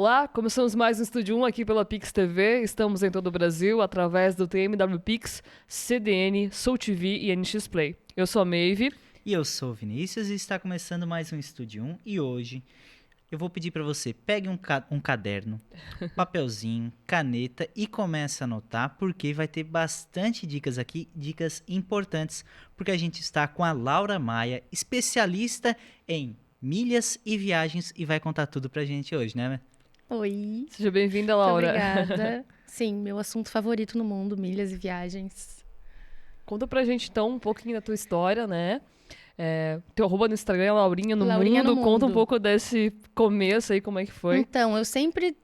Olá, começamos mais um Estúdio 1 aqui pela Pix TV. Estamos em todo o Brasil através do TMW Pix, CDN, Soul TV e NX Play. Eu sou a Maeve. E eu sou o Vinícius e está começando mais um Estúdio 1. E hoje eu vou pedir para você, pegue um caderno, papelzinho, caneta e comece a anotar, porque vai ter bastante dicas aqui, dicas importantes, porque a gente está com a Laura Maia, especialista em milhas e viagens, e vai contar tudo pra gente hoje, né? Oi. Seja bem-vinda, Laura. Muito obrigada. Sim, meu assunto favorito no mundo, milhas e viagens. Conta pra gente, então, um pouquinho da tua história, né? Teu arroba no Instagram é Laurinha no Laurinha Mundo. no Conta um Mundo. pouco desse começo aí, como é que foi. Então, eu sempre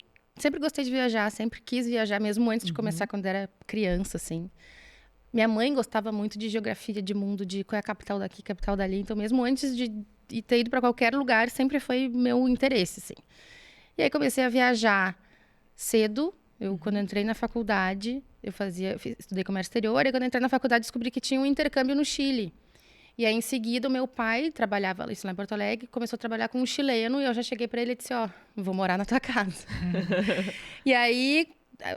gostei de viajar, sempre quis viajar, mesmo antes de começar, quando era criança, assim. Minha mãe gostava muito de geografia, de mundo, de qual é a capital daqui, capital dali. Então, mesmo antes de ter ido para qualquer lugar, sempre foi meu interesse, assim. E aí, comecei a viajar cedo. Quando entrei na faculdade, estudei comércio exterior. E quando entrei na faculdade, descobri que tinha um intercâmbio no Chile. E aí, em seguida, o meu pai trabalhava isso lá em Porto Alegre, começou a trabalhar com um chileno, e eu já cheguei para ele e disse, vou morar na tua casa. E aí,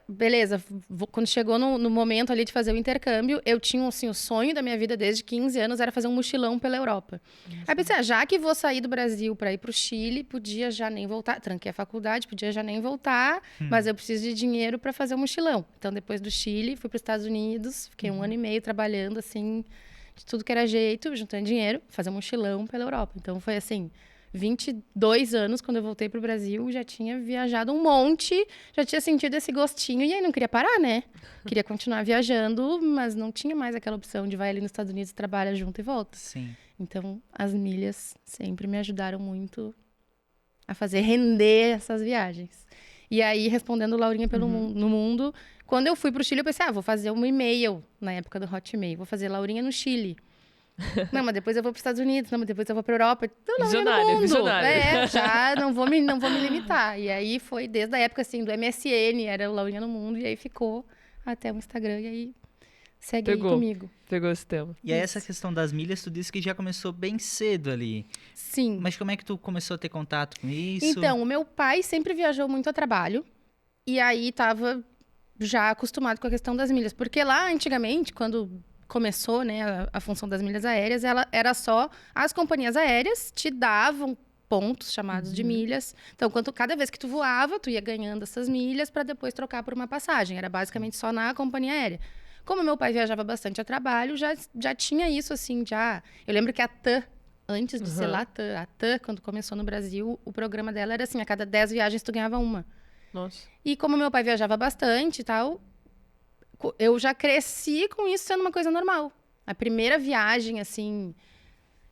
beleza, quando chegou no momento ali de fazer o intercâmbio, eu tinha, assim, o sonho da minha vida desde 15 anos era fazer um mochilão pela Europa. Aí pensei, já que vou sair do Brasil para ir para o Chile, podia já nem voltar, tranquei a faculdade, podia já nem voltar, mas eu preciso de dinheiro para fazer o mochilão. Então, depois do Chile, fui para os Estados Unidos, fiquei 1 ano e meio trabalhando, assim, de tudo que era jeito, juntando dinheiro, fazer um mochilão pela Europa. Então, foi assim, 22 anos, quando eu voltei pro Brasil, já tinha viajado um monte, já tinha sentido esse gostinho, e aí não queria parar, né? Queria continuar viajando, mas não tinha mais aquela opção de vai ali nos Estados Unidos, trabalha junto e volta. Sim. Então, as milhas sempre me ajudaram muito a fazer render essas viagens. E aí, respondendo Laurinha no Mundo, quando eu fui pro Chile, eu pensei, vou fazer um e-mail, na época do Hotmail, vou fazer Laurinha no Chile. Não, mas depois eu vou para os Estados Unidos, não, mas depois eu vou para Europa. Então, Laurinha no Mundo. Já não vou me limitar. E aí foi desde a época, assim, do MSN, era o Laurinha no Mundo, e aí ficou até o Instagram, e aí segue aí comigo. Pegou esse tema. E aí essa questão das milhas, tu disse que já começou bem cedo ali. Sim. Mas como é que tu começou a ter contato com isso? Então, o meu pai sempre viajou muito a trabalho, e aí tava já acostumado com a questão das milhas. Porque lá, antigamente, quando começou, né, a função das milhas aéreas, ela era só as companhias aéreas te davam pontos chamados de milhas. Então, cada vez que tu voava, tu ia ganhando essas milhas para depois trocar por uma passagem. Era basicamente só na companhia aérea. Como meu pai viajava bastante a trabalho, já tinha isso, assim, já... Eu lembro que a TAM, antes de ser lá a TAM, quando começou no Brasil, o programa dela era assim, a cada 10 viagens tu ganhava uma. Nossa. E como meu pai viajava bastante e tal, eu já cresci com isso sendo uma coisa normal. A primeira viagem, assim,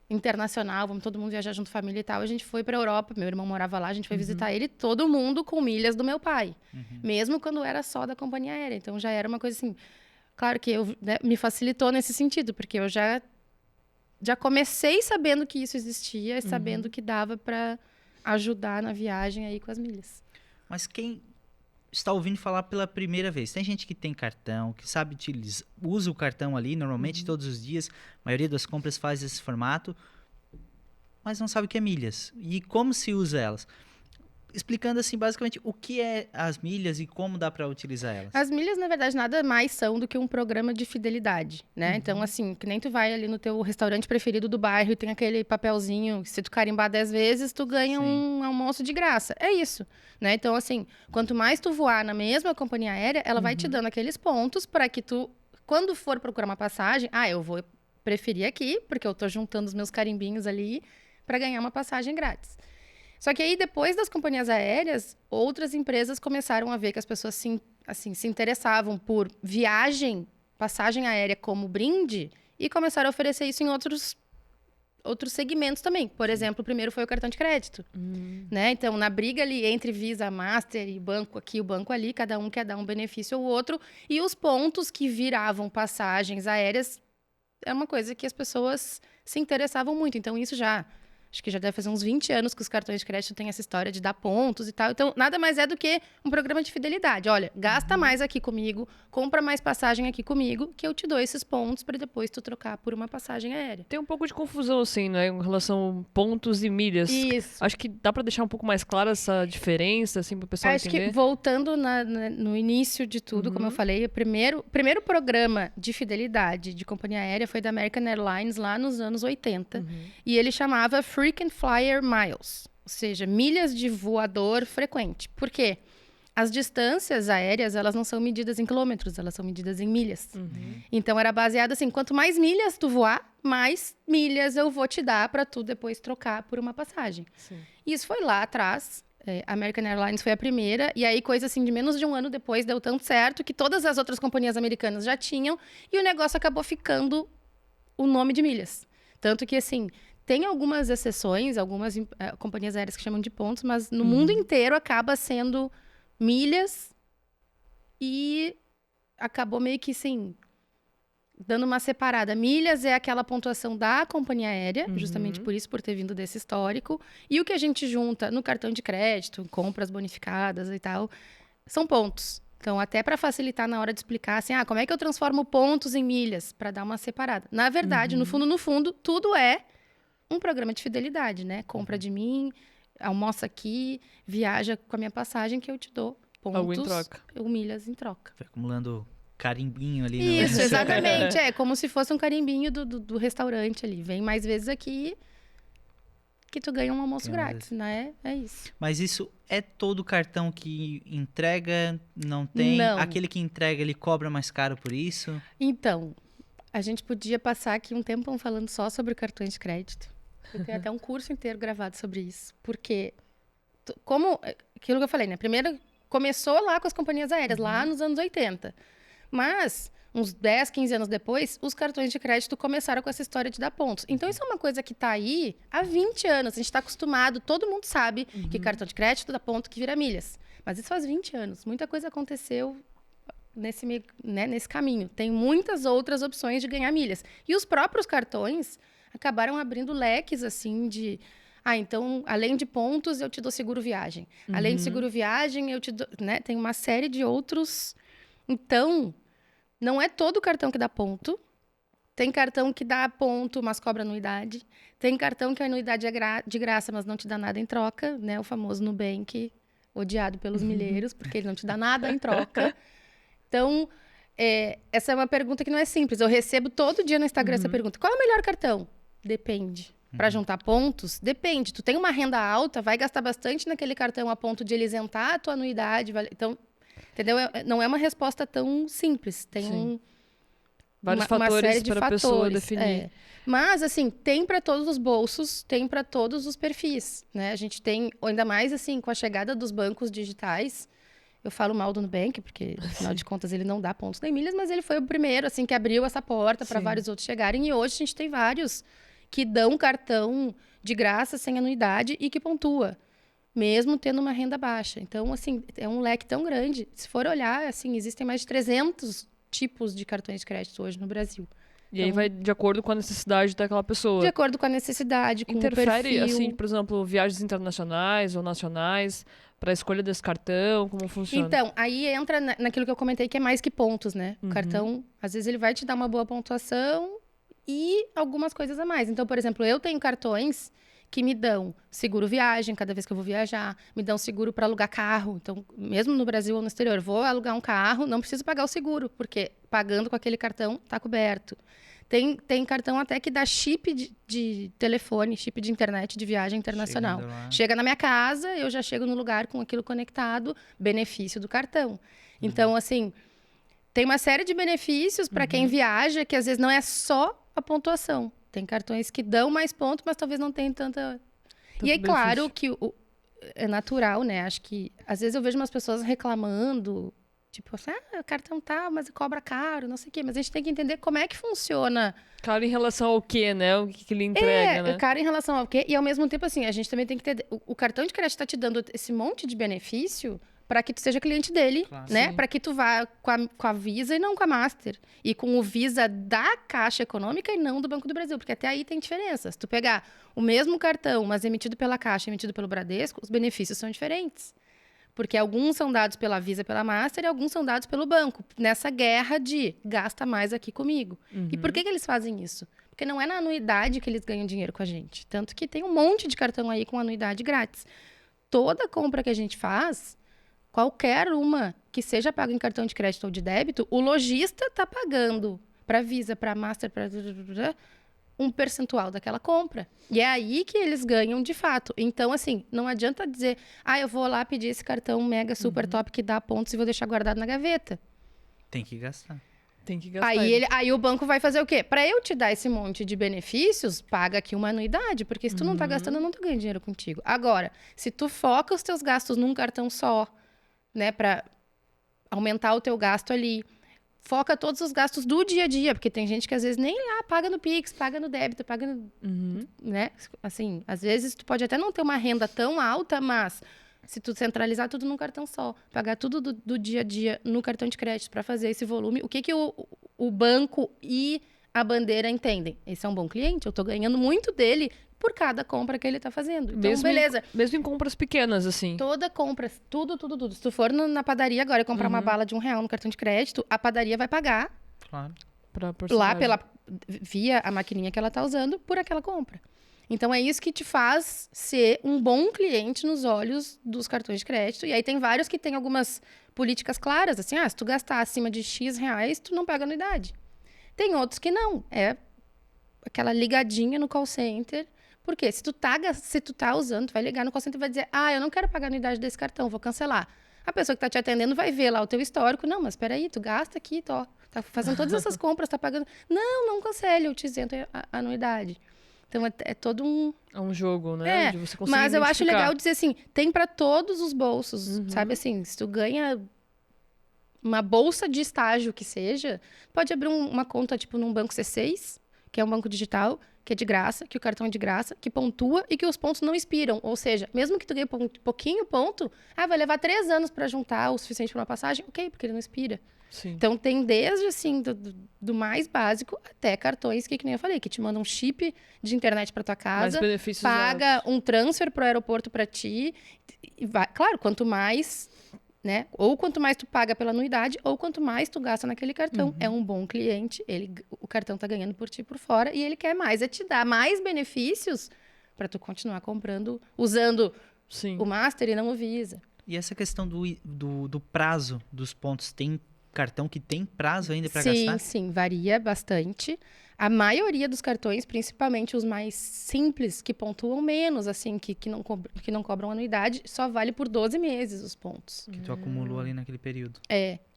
internacional, vamos todo mundo viajar junto, família e tal, a gente foi pra Europa, meu irmão morava lá, a gente foi visitar ele, todo mundo com milhas do meu pai. Mesmo quando era só da companhia aérea. Então, já era uma coisa assim... Claro que me facilitou nesse sentido, porque eu já comecei sabendo que isso existia e sabendo que dava para ajudar na viagem aí com as milhas. Mas quem está ouvindo falar pela primeira vez, tem gente que tem cartão, que sabe utilizar, usa o cartão ali normalmente todos os dias, a maioria das compras faz esse formato, mas não sabe o que é milhas e como se usa elas. Explicando assim, basicamente, o que é as milhas e como dá para utilizar elas. As milhas, na verdade, nada mais são do que um programa de fidelidade, né? Então, assim, que nem tu vai ali no teu restaurante preferido do bairro e tem aquele papelzinho, que se tu carimbar 10 vezes, tu ganha um almoço de graça. É isso, né? Então, assim, quanto mais tu voar na mesma companhia aérea, ela vai te dando aqueles pontos para que tu, quando for procurar uma passagem, eu vou preferir aqui, porque eu tô juntando os meus carimbinhos ali para ganhar uma passagem grátis. Só que aí, depois das companhias aéreas, outras empresas começaram a ver que as pessoas se interessavam por viagem, passagem aérea como brinde, e começaram a oferecer isso em outros segmentos também. Por exemplo, o primeiro foi o cartão de crédito. Né? Então, na briga ali entre Visa, Master e banco aqui, o banco ali, cada um quer dar um benefício ao outro, e os pontos que viravam passagens aéreas é uma coisa que as pessoas se interessavam muito. Então, isso já... Acho que já deve fazer uns 20 anos que os cartões de crédito têm essa história de dar pontos e tal. Então, nada mais é do que um programa de fidelidade. Olha, gasta mais aqui comigo, compra mais passagem aqui comigo, que eu te dou esses pontos para depois tu trocar por uma passagem aérea. Tem um pouco de confusão, assim, né? Em relação a pontos e milhas. Isso. Acho que dá pra deixar um pouco mais clara essa diferença, assim, pro pessoal Acho entender. que, voltando no início de tudo, como eu falei, o primeiro programa de fidelidade de companhia aérea foi da American Airlines lá nos anos 80. E ele chamava Frequent Flyer Miles, ou seja, milhas de voador frequente. Por quê? As distâncias aéreas, elas não são medidas em quilômetros, elas são medidas em milhas. Então, era baseado assim, quanto mais milhas tu voar, mais milhas eu vou te dar para tu depois trocar por uma passagem. Sim. E isso foi lá atrás. A American Airlines foi a primeira, e aí coisa assim de menos de um ano depois deu tão certo que todas as outras companhias americanas já tinham, e o negócio acabou ficando o nome de milhas. Tanto que, assim, tem algumas exceções, algumas companhias aéreas que chamam de pontos, mas no mundo inteiro acaba sendo milhas, e acabou meio que, assim, dando uma separada. Milhas é aquela pontuação da companhia aérea, justamente por isso, por ter vindo desse histórico. E o que a gente junta no cartão de crédito, compras bonificadas e tal, são pontos. Então, até para facilitar na hora de explicar, assim, como é que eu transformo pontos em milhas? Para dar uma separada. Na verdade, no fundo, tudo é um programa de fidelidade, né? Compra de mim, almoça aqui, viaja com a minha passagem, que eu te dou Algo em pontos troca. ou milhas em troca. Vai acumulando carimbinho ali. Isso, exatamente. É como se fosse um carimbinho do restaurante ali. Vem mais vezes aqui que tu ganha um almoço grátis, né? É isso. Mas isso é todo cartão que entrega? Não tem? Não. Aquele que entrega, ele cobra mais caro por isso? Então, a gente podia passar aqui um tempão falando só sobre cartões de crédito. Eu tenho até um curso inteiro gravado sobre isso. Porque, como aquilo que eu falei, né? Primeiro, começou lá com as companhias aéreas, lá nos anos 80. Mas, uns 10, 15 anos depois, os cartões de crédito começaram com essa história de dar pontos. Então, isso é uma coisa que está aí há 20 anos. A gente está acostumado, todo mundo sabe que cartão de crédito dá ponto que vira milhas. Mas isso faz 20 anos. Muita coisa aconteceu nesse caminho. Tem muitas outras opções de ganhar milhas. E os próprios cartões acabaram abrindo leques, assim, de... então, além de pontos, eu te dou seguro viagem. Além de seguro viagem, eu te dou... Né? Tem uma série de outros... Então, não é todo cartão que dá ponto. Tem cartão que dá ponto, mas cobra anuidade. Tem cartão que a anuidade é de graça, mas não te dá nada em troca, né? O famoso Nubank, odiado pelos milheiros, porque ele não te dá nada em troca. Então, essa é uma pergunta que não é simples. Eu recebo todo dia no Instagram essa pergunta. Qual é o melhor cartão? Depende. Para juntar pontos? Depende. Tu tem uma renda alta, vai gastar bastante naquele cartão a ponto de ele isentar a tua anuidade. Então... Entendeu? Não é uma resposta tão simples. Tem vários uma fatores série de para a pessoa definir. Mas, assim, tem para todos os bolsos, tem para todos os perfis, né? A gente tem, ainda mais, assim, com a chegada dos bancos digitais. Eu falo mal do Nubank, porque, afinal de contas, ele não dá pontos nem milhas, mas ele foi o primeiro, assim, que abriu essa porta para vários outros chegarem. E hoje a gente tem vários que dão cartão de graça, sem anuidade, e que pontua, mesmo tendo uma renda baixa. Então, assim, é um leque tão grande. Se for olhar, assim, existem mais de 300 tipos de cartões de crédito hoje no Brasil. E aí vai de acordo com a necessidade daquela pessoa. De acordo com a necessidade, com o Interfere, perfil. assim, por exemplo, viagens internacionais ou nacionais, para a escolha desse cartão, como funciona? Então, aí entra naquilo que eu comentei, que é mais que pontos, né? O cartão, às vezes, ele vai te dar uma boa pontuação e algumas coisas a mais. Então, por exemplo, eu tenho cartões que me dão seguro viagem cada vez que eu vou viajar, me dão seguro para alugar carro. Então, mesmo no Brasil ou no exterior, vou alugar um carro, não preciso pagar o seguro, porque pagando com aquele cartão, tá coberto. Tem cartão até que dá chip de telefone, chip de internet de viagem internacional. Chega na minha casa, eu já chego no lugar com aquilo conectado, benefício do cartão. Então, assim, tem uma série de benefícios para quem viaja, que às vezes não é só a pontuação. Tem cartões que dão mais pontos, mas talvez não tenham tanto E aí, claro que é natural, né? Acho que às vezes eu vejo umas pessoas reclamando, tipo assim, o cartão tá, mas cobra caro, não sei o quê. Mas a gente tem que entender como é que funciona. Caro em relação ao quê, né? O que ele entrega, né? Caro em relação ao quê? E ao mesmo tempo, assim, a gente também tem que ter... O cartão de crédito tá te dando esse monte de benefício para que tu seja cliente dele, Claro. né? Sim. Para que tu vá com a Visa e não com a Master. E com o Visa da Caixa Econômica e não do Banco do Brasil, porque até aí tem diferença. Se tu pegar o mesmo cartão, mas emitido pela Caixa e emitido pelo Bradesco, os benefícios são diferentes. Porque alguns são dados pela Visa, pela Master, e alguns são dados pelo banco. Nessa guerra de gasta mais aqui comigo. E por que eles fazem isso? Porque não é na anuidade que eles ganham dinheiro com a gente. Tanto que tem um monte de cartão aí com anuidade grátis. Toda compra que a gente faz, qualquer uma que seja paga em cartão de crédito ou de débito, o lojista está pagando para Visa, para Master, para um percentual daquela compra. E é aí que eles ganham de fato. Então, assim, não adianta dizer, eu vou lá pedir esse cartão mega super top que dá pontos e vou deixar guardado na gaveta. Tem que gastar. Tem que gastar. Aí o banco vai fazer o quê? Para eu te dar esse monte de benefícios, paga aqui uma anuidade, porque se tu não tá gastando, eu não tô ganhando dinheiro contigo. Agora, se tu foca os teus gastos num cartão só, né, para aumentar o teu gasto ali, foca todos os gastos do dia a dia, porque tem gente que às vezes nem lá paga no Pix, paga no débito, paga no, né? Assim, às vezes tu pode até não ter uma renda tão alta, mas se tu centralizar tudo num cartão só, pagar tudo do dia a dia no cartão de crédito para fazer esse volume, o que o banco e a bandeira entendem? Esse é um bom cliente, eu tô ganhando muito dele por cada compra que ele tá fazendo. Então, beleza. Mesmo em compras pequenas, assim. Toda compra, tudo. Se tu for na padaria agora e comprar uma bala de R$1 no cartão de crédito, a padaria vai pagar Claro. lá via a maquininha que ela tá usando por aquela compra. Então, é isso que te faz ser um bom cliente nos olhos dos cartões de crédito. E aí tem vários que têm algumas políticas claras, assim, se tu gastar acima de X reais, tu não paga anuidade. Tem outros que não. É aquela ligadinha no call center. Por quê? Se tu tá usando, tu vai ligar no call center e vai dizer, eu não quero pagar a anuidade desse cartão, vou cancelar. A pessoa que tá te atendendo vai ver lá o teu histórico. Não, mas peraí, tu gasta aqui, tá fazendo todas essas compras, tá pagando. Não cancele, eu te isento a anuidade. Então, é todo um... É um jogo, né? De você conseguir mas eu acho identificar. legal dizer assim, tem para todos os bolsos, sabe assim? Se tu ganha uma bolsa de estágio que seja, pode abrir uma conta, tipo, num banco C6, que é um banco digital, que é de graça, que o cartão é de graça, que pontua e que os pontos não expiram. Ou seja, mesmo que tu ganhe pouquinho ponto, vai levar 3 anos para juntar o suficiente para uma passagem, ok, porque ele não expira. Sim. Então, tem desde, assim, do mais básico até cartões que nem eu falei, que te mandam um chip de internet para tua Mais casa, benefícios paga um transfer pro aeroporto para ti. E vai, claro, quanto mais, né? Ou quanto mais tu paga pela anuidade, ou quanto mais tu gasta naquele cartão. É um bom cliente, o cartão tá ganhando por ti por fora, e ele quer mais, te dar mais benefícios para tu continuar comprando, usando Sim. o Master e não o Visa. E essa questão do prazo dos pontos, tem cartão que tem prazo ainda para Sim, gastar? sim, varia bastante. A maioria dos cartões, principalmente os mais simples, que pontuam menos, assim, que não cobram anuidade, só vale por 12 meses os pontos. Que tu acumulou ali naquele período.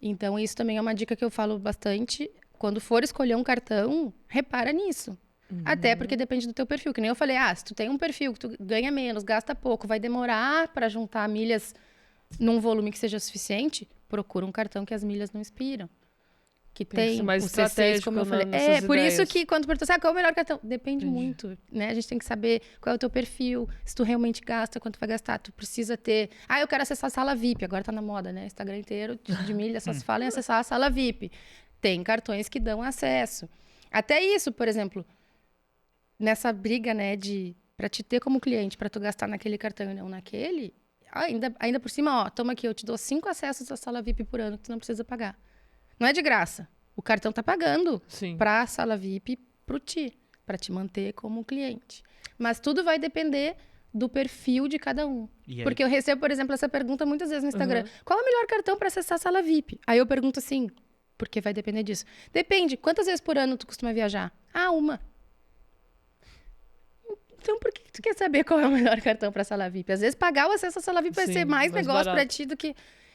Então isso também é uma dica que eu falo bastante. Quando for escolher um cartão, repara nisso. Até porque depende do teu perfil. Que nem eu falei, se tu tem um perfil que tu ganha menos, gasta pouco, vai demorar para juntar milhas num volume que seja suficiente, procura um cartão que as milhas não expiram. Que Tem que tem ser mais o C6, estratégico como eu falei. nessas Por isso ideias. que quando pergunta, qual é o melhor cartão? Depende Entendi. muito, né? A gente tem que saber qual é o teu perfil, se tu realmente gasta, quanto vai gastar. Tu precisa ter... eu quero acessar a sala VIP. Agora tá na moda, né? Instagram inteiro de milhas só se fala em acessar a sala VIP. Tem cartões que dão acesso. Até isso, por exemplo, nessa briga, né, pra te ter como cliente, pra tu gastar naquele cartão e não naquele, ainda por cima, toma aqui, eu te dou 5 acessos à sala VIP por ano que tu não precisa pagar. Não é de graça. O cartão tá pagando Sim. pra sala VIP pra te manter como cliente. Mas tudo vai depender do perfil de cada um. E aí, Porque eu recebo, por exemplo, essa pergunta muitas vezes no Instagram. Qual é o melhor cartão para acessar a sala VIP? Aí eu pergunto assim, porque vai depender disso. Depende. Quantas vezes por ano tu costuma viajar? Uma. Então, por que tu quer saber qual é o melhor cartão para a sala VIP? Às vezes, pagar o acesso à sala VIP vai Sim, ser mais negócio para barato. ti do que...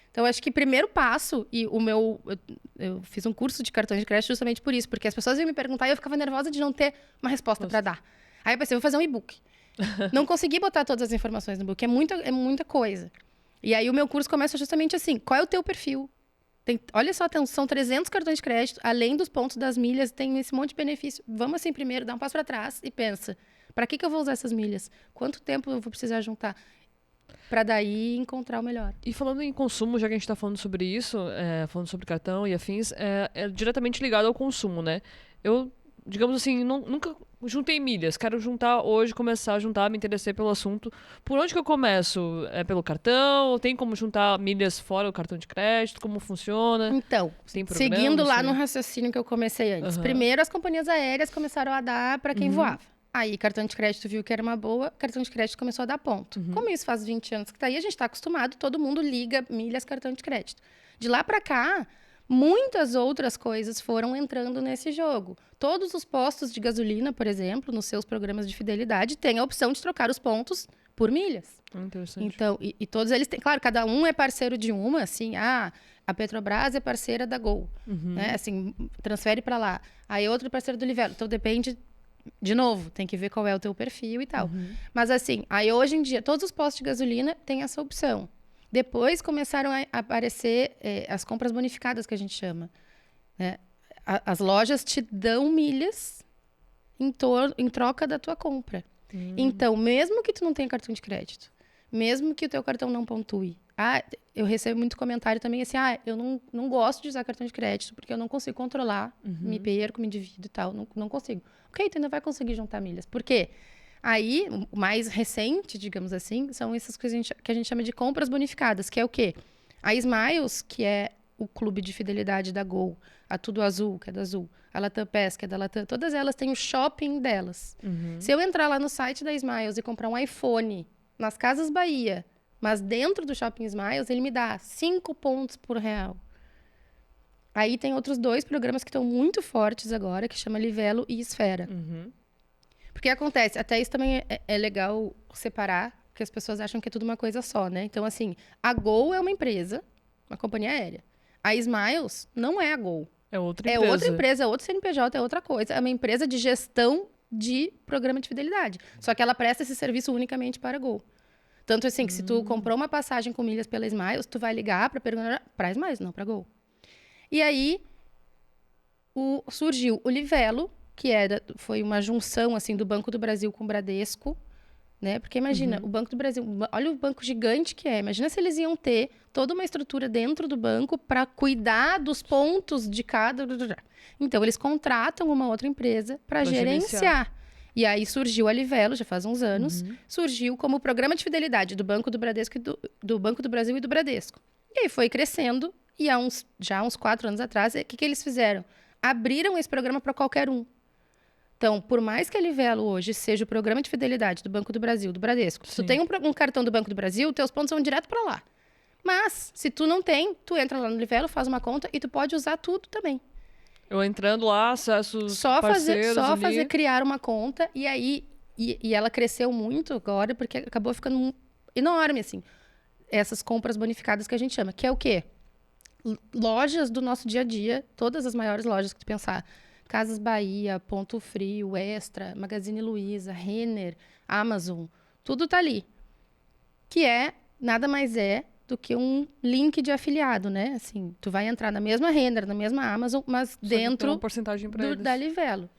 Então, acho que primeiro passo, e eu fiz um curso de cartões de crédito justamente por isso, porque as pessoas iam me perguntar e eu ficava nervosa de não ter uma resposta para dar. Aí eu pensei, vou fazer um e-book. Não consegui botar todas as informações no e-book, é muita coisa. E aí o meu curso começa justamente assim, qual é o teu perfil? Olha só, são 300 cartões de crédito, além dos pontos das milhas, tem esse monte de benefício. Vamos assim primeiro, dá um passo para trás e pensa, para que eu vou usar essas milhas? Quanto tempo eu vou precisar juntar? para daí encontrar o melhor. E falando em consumo, já que a gente está falando sobre isso, falando sobre cartão e afins, é diretamente ligado ao consumo, né? Eu, digamos assim, nunca juntei milhas. Quero juntar hoje, começar a juntar, me interessei pelo assunto. Por onde que eu começo? É pelo cartão? Tem como juntar milhas fora do cartão de crédito? Como funciona? Então, Tem programa, seguindo lá assim? no raciocínio que eu comecei antes. Aham. Primeiro, as companhias aéreas começaram a dar para quem voava. Aí, cartão de crédito viu que era uma boa, cartão de crédito começou a dar ponto. Como isso faz 20 anos que tá aí, a gente está acostumado, todo mundo liga milhas, cartão de crédito. De lá para cá, muitas outras coisas foram entrando nesse jogo. Todos os postos de gasolina, por exemplo, nos seus programas de fidelidade, têm a opção de trocar os pontos por milhas. Interessante. Então, e todos eles têm, claro, cada um é parceiro de uma, assim, a Petrobras é parceira da Gol, né? Assim, transfere para lá. Aí outro é parceiro do Livelo. Então depende, de novo, tem que ver qual é o teu perfil e tal. Mas assim, aí hoje em dia, todos os postos de gasolina têm essa opção. Depois começaram a aparecer as compras bonificadas, que a gente chama, né? As lojas te dão milhas em troca da tua compra. Então, mesmo que tu não tenha cartão de crédito, mesmo que o teu cartão não pontue, eu recebo muito comentário também assim, eu não gosto de usar cartão de crédito porque eu não consigo controlar, me perco, me divido e tal, não consigo. Ok, tu ainda vai conseguir juntar milhas. Por quê? Aí, o mais recente, digamos assim, são essas coisas que a gente chama de compras bonificadas, que é o quê? A Smiles, que é o clube de fidelidade da Gol, a Tudo Azul, que é da Azul, a Latam Pass, que é da Latam, todas elas têm o shopping delas. Se eu entrar lá no site da Smiles e comprar um iPhone nas Casas Bahia, mas dentro do Shopping Smiles, ele me dá 5 pontos por real. Aí tem outros 2 programas que estão muito fortes agora, que chama Livelo e Esfera. Porque acontece, até isso também é legal separar, porque as pessoas acham que é tudo uma coisa só, né? Então, assim, a Gol é uma empresa, uma companhia aérea. A Smiles não é a Gol. É outra É empresa. outra empresa, é outro CNPJ, é outra coisa. É uma empresa de gestão de programa de fidelidade. Só que ela presta esse serviço unicamente para a Gol. Tanto assim, que se tu comprou uma passagem com milhas pela Smiles, tu vai ligar para perguntar para a Smiles, não para a Gol. E aí, surgiu o Livelo, que foi uma junção assim do Banco do Brasil com o Bradesco, né? Porque imagina, o Banco do Brasil, olha o banco gigante que é. Imagina se eles iam ter toda uma estrutura dentro do banco para cuidar dos pontos de cada. Então, eles contratam uma outra empresa para gerenciar. E aí surgiu a Livelo, já faz uns anos, surgiu como programa de fidelidade do Banco do Bradesco do Banco do Brasil e do Bradesco. E aí foi crescendo, e já há uns 4 anos atrás, o que eles fizeram? Abriram esse programa para qualquer um. Então, por mais que a Livelo hoje seja o programa de fidelidade do Banco do Brasil, do Bradesco, se tu tem um cartão do Banco do Brasil, teus pontos vão direto para lá. Mas, se tu não tem, tu entra lá no Livelo, faz uma conta e tu pode usar tudo também. Eu entrando lá, acesso os parceiros fazer criar uma conta, e aí e ela cresceu muito agora, porque acabou ficando enorme, assim, essas compras bonificadas que a gente chama, que é o quê? Lojas do nosso dia a dia, todas as maiores lojas que tu pensar, Casas Bahia, Ponto Frio, Extra, Magazine Luiza, Renner, Amazon, tudo tá ali. Que nada mais do que um link de afiliado, né? Assim, tu vai entrar na mesma Renner, na mesma Amazon, mas Só dentro uma porcentagem pra eles. da Livelo.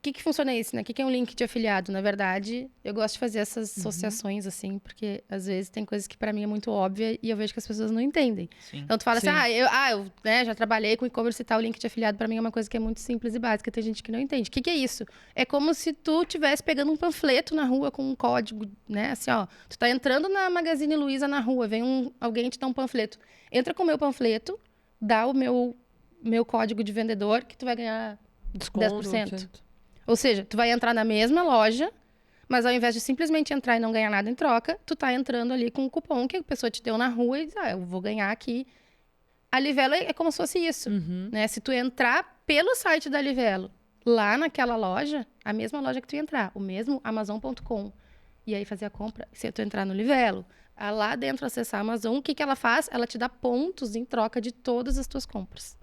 Que funciona isso, né? O que é um link de afiliado? Na verdade, eu gosto de fazer essas associações, assim, porque às vezes tem coisas que para mim é muito óbvia e eu vejo que as pessoas não entendem. Sim. Então tu fala assim, eu já trabalhei com e-commerce e tal, o link de afiliado para mim é uma coisa que é muito simples e básica, tem gente que não entende. O que é isso? É como se tu estivesse pegando um panfleto na rua com um código, né? Assim, ó, tu tá entrando na Magazine Luiza na rua, vem alguém te dá um panfleto. Entra com o meu panfleto, dá o meu código de vendedor que tu vai ganhar Desconto, 10%. Ou seja, tu vai entrar na mesma loja, mas ao invés de simplesmente entrar e não ganhar nada em troca, tu tá entrando ali com um cupom que a pessoa te deu na rua e diz, eu vou ganhar aqui. A Livelo é como se fosse isso, né? Se tu entrar pelo site da Livelo, lá naquela loja, a mesma loja que tu entrar, o mesmo Amazon.com, e aí fazer a compra, se tu entrar no Livelo, lá dentro acessar a Amazon, o que ela faz? Ela te dá pontos em troca de todas as tuas compras.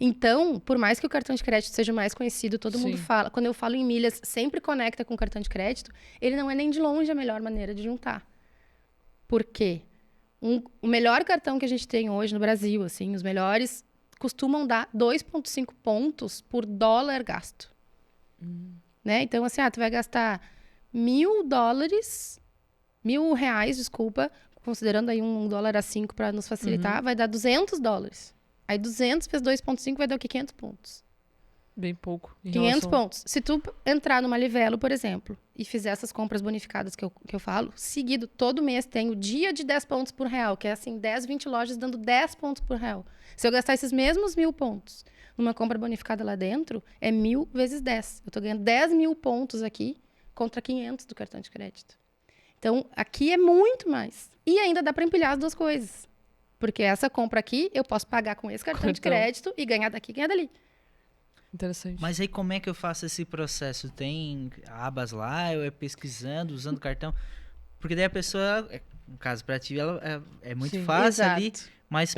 Então, por mais que o cartão de crédito seja o mais conhecido, todo mundo fala, quando eu falo em milhas, sempre conecta com o cartão de crédito, ele não é nem de longe a melhor maneira de juntar. Por quê? O melhor cartão que a gente tem hoje no Brasil, assim, os melhores, costumam dar 2,5 pontos por dólar gasto. Né? Então, assim, tu vai gastar $1.000 R$1.000, desculpa, considerando aí um dólar a 5 para nos facilitar, vai dar $200. Aí 200 vezes 2,5 vai dar o quê? 500 pontos. Bem pouco. 500 pontos. Se tu entrar numa Livelo, por exemplo, e fizer essas compras bonificadas que eu falo, seguido, todo mês tem o dia de 10 pontos por real, que é assim, 10, 20 lojas dando 10 pontos por real. Se eu gastar esses mesmos 1.000 pontos numa compra bonificada lá dentro, é 1.000 vezes 10. Eu tô ganhando 10.000 pontos aqui contra 500 do cartão de crédito. Então, aqui é muito mais. E ainda dá para empilhar as duas coisas. Porque essa compra aqui, eu posso pagar com esse cartão de crédito e ganhar daqui e ganhar dali. Interessante. Mas aí como é que eu faço esse processo? Tem abas lá, eu é pesquisando, usando cartão? Porque daí a pessoa, no caso pra ti, ela é muito Sim, fácil exato. ali, mas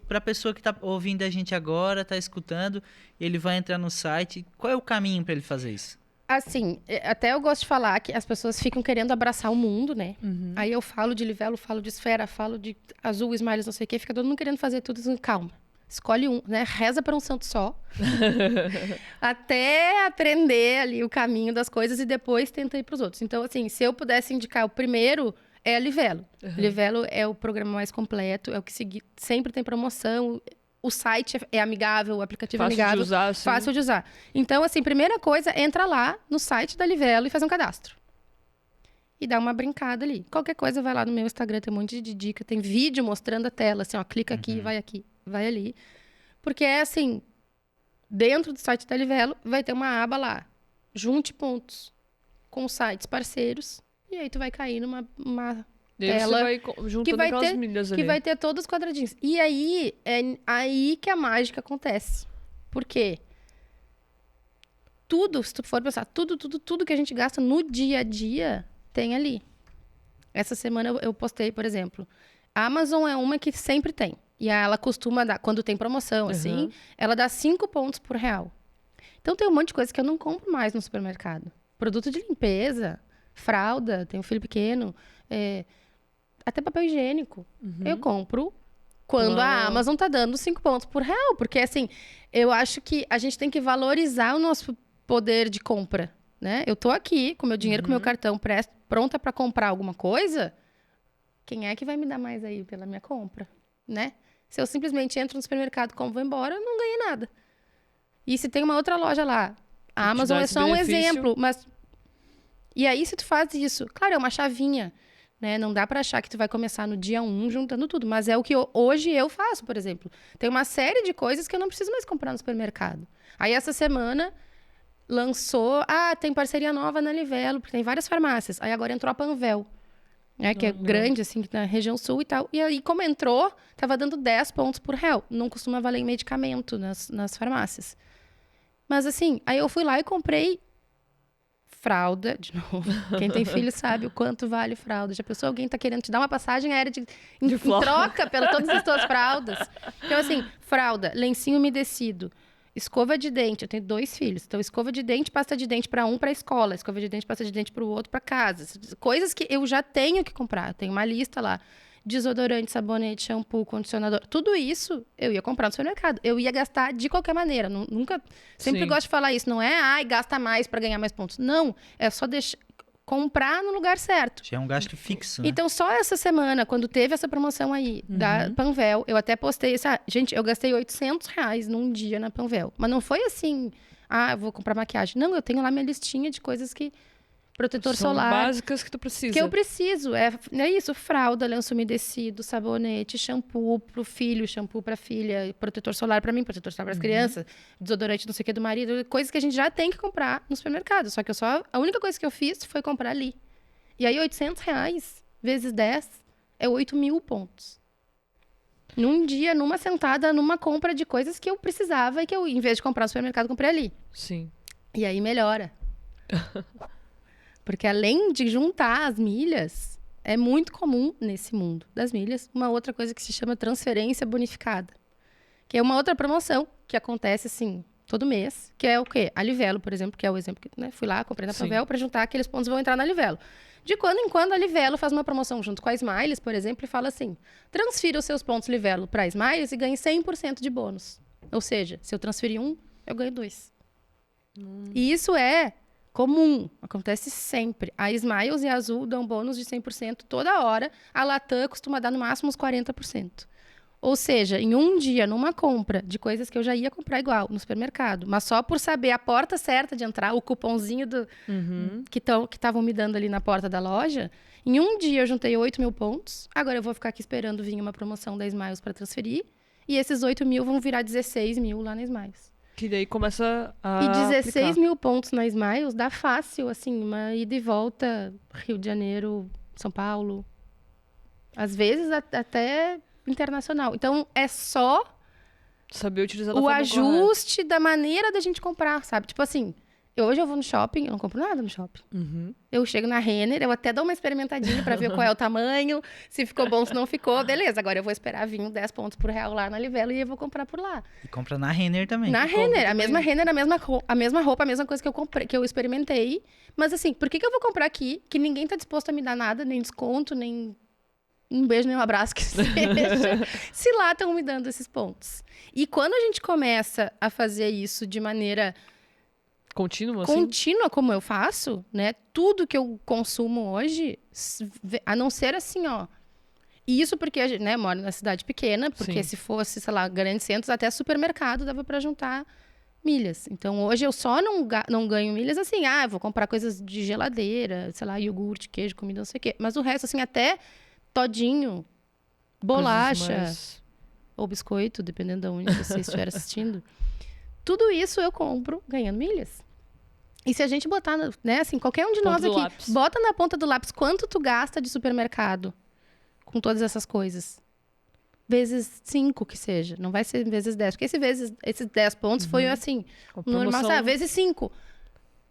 pra pessoa que tá ouvindo a gente agora, tá escutando, ele vai entrar no site, qual é o caminho pra ele fazer isso? Assim, até eu gosto de falar que as pessoas ficam querendo abraçar o mundo, né? Aí eu falo de Livelo, falo de Esfera, falo de Azul, Smiles, não sei o quê, fica todo mundo querendo fazer tudo assim, calma. Escolhe um, né? Reza para um santo só. Até aprender ali o caminho das coisas e depois tenta ir para os outros. Então, assim, se eu pudesse indicar o primeiro, é a Livelo. Livelo é o programa mais completo, é o que sempre tem promoção. O site é amigável, o aplicativo é Fácil amigável. de usar, assim. Fácil de usar. Então, assim, primeira coisa, entra lá no site da Livelo e faz um cadastro. E dá uma brincada ali. Qualquer coisa, vai lá no meu Instagram, tem um monte de dica. Tem vídeo mostrando a tela, assim, ó, clica aqui, vai ali. Porque é assim, dentro do site da Livelo, vai ter uma aba lá, junte pontos com sites parceiros, e aí tu vai cair numa E aí tela você vai juntando vai aquelas ter- milhas ali. que vai ter todos os quadradinhos. E aí, é aí que a mágica acontece. Por quê? Tudo, se tu for pensar, tudo que a gente gasta no dia a dia, tem ali. Essa semana eu postei, por exemplo, a Amazon é uma que sempre tem. E ela costuma dar, quando tem promoção, assim, ela dá 5 pontos por real. Então tem um monte de coisa que eu não compro mais no supermercado. Produto de limpeza, fralda, tenho um filho pequeno, até papel higiênico. Eu compro quando a Amazon tá dando 5 pontos por real. Porque, assim, eu acho que a gente tem que valorizar o nosso poder de compra, né? Eu tô aqui com meu dinheiro, com meu cartão, pronta para comprar alguma coisa. Quem é que vai me dar mais aí pela minha compra, né? Se eu simplesmente entro no supermercado, como vou embora, eu não ganhei nada. E se tem uma outra loja lá, a Amazon é esse só um benefício. exemplo, mas... E aí, se tu faz isso, claro, é uma chavinha, né? Não dá pra achar que tu vai começar no dia 1 juntando tudo, mas é o que hoje eu faço, por exemplo. Tem uma série de coisas que eu não preciso mais comprar no supermercado. Aí, essa semana, lançou... tem parceria nova na Livelo, porque tem várias farmácias. Aí, agora entrou a Panvel, né? Que é grande, assim, na região sul e tal. E aí, como entrou, tava dando 10 pontos por real. Não costuma valer em medicamento nas farmácias. Mas, assim, aí eu fui lá e comprei fralda, de novo. Quem tem filho sabe o quanto vale fralda. Já pensou, alguém tá querendo te dar uma passagem aérea em troca pela todas as tuas fraldas? Então, assim, fralda, lencinho umedecido, escova de dente. Eu tenho 2 filhos. Então, escova de dente, pasta de dente para um para a escola. Escova de dente, pasta de dente para o outro para casa. Coisas que eu já tenho que comprar. Eu tenho uma lista lá. Desodorante, sabonete, shampoo, condicionador. Tudo isso eu ia comprar no supermercado. Eu ia gastar de qualquer maneira. Nunca... Sempre Sim. gosto de falar isso. Não é, gasta mais para ganhar mais pontos. Não. É só comprar no lugar certo. Já é um gasto fixo, né? Então, só essa semana, quando teve essa promoção aí da Panvel, eu até postei isso. Gente, eu gastei R$800 num dia na Panvel. Mas não foi assim, eu vou comprar maquiagem. Não, eu tenho lá minha listinha de coisas que... Protetor São solar. básicas que tu precisa. Que eu preciso. É isso, fralda, lenço umedecido, sabonete, shampoo pro filho, shampoo pra filha, protetor solar pra mim, protetor solar pras crianças, desodorante não sei o que do marido, coisas que a gente já tem que comprar no supermercado. Só que a única coisa que eu fiz foi comprar ali. E aí, R$800 vezes 10 é 8.000 pontos. Num dia, numa sentada, numa compra de coisas que eu precisava e que eu, em vez de comprar no supermercado, comprei ali. Sim. E aí melhora. Porque além de juntar as milhas, é muito comum nesse mundo das milhas uma outra coisa que se chama transferência bonificada. Que é uma outra promoção que acontece assim todo mês, que é o quê? A Livelo, por exemplo, que é o exemplo que fui lá, comprei na Panvel para juntar aqueles pontos vão entrar na Livelo. De quando em quando a Livelo faz uma promoção junto com a Smiles, por exemplo, e fala assim: transfira os seus pontos Livelo para a Smiles e ganhe 100% de bônus. Ou seja, se eu transferir 1, eu ganho 2. E isso é Comum, acontece sempre. A Smiles e a Azul dão bônus de 100% toda hora. A Latam costuma dar no máximo uns 40%. Ou seja, em um dia, numa compra de coisas que eu já ia comprar igual no supermercado, mas só por saber a porta certa de entrar, o cupomzinho que estavam me dando ali na porta da loja, em um dia eu juntei 8 mil pontos. Agora eu vou ficar aqui esperando vir uma promoção da Smiles para transferir. E esses 8 mil vão virar 16 mil lá na Smiles. Que daí começa a E 16 aplicar. mil pontos na Smiles dá fácil, assim, uma ida e volta, Rio de Janeiro, São Paulo. Às vezes até internacional. Então, é só Saber utilizar da o forma ajuste da maneira da gente comprar, sabe? Tipo assim, hoje eu vou no shopping, eu não compro nada no shopping. correta. Eu chego na Renner, eu até dou uma experimentadinha pra ver qual é o tamanho, se ficou bom, se não ficou, beleza. Agora eu vou esperar vir 10 pontos por real lá na Livelo e eu vou comprar por lá. E compra na Renner também. Na compra Renner, a também. mesma Renner, a mesma roupa, a mesma coisa que eu comprei, que eu experimentei. Mas assim, por que eu vou comprar aqui, que ninguém tá disposto a me dar nada, nem desconto, nem um beijo, nem um abraço que seja, se lá estão me dando esses pontos. E quando a gente começa a fazer isso de maneira Contínua, assim? contínua, como eu faço, né? Tudo que eu consumo hoje, a não ser assim, ó. E isso porque a gente, né, mora na cidade pequena, porque Sim. se fosse, sei lá, grandes centros, até supermercado dava para juntar milhas. Então, hoje eu só não ganho milhas assim, eu vou comprar coisas de geladeira, sei lá, iogurte, queijo, comida, não sei o quê. Mas o resto, assim, até todinho, bolacha Coisas mais- ou biscoito, dependendo de onde você estiver assistindo. Tudo isso eu compro ganhando milhas. E se a gente botar, né, assim, qualquer um de Ponta nós do aqui, lápis. bota na ponta do lápis quanto tu gasta de supermercado com todas essas coisas. Vezes 5 que seja. Não vai ser vezes 10. Porque esses 10 pontos foi assim, Com normal, promoção. sabe? Vezes 5.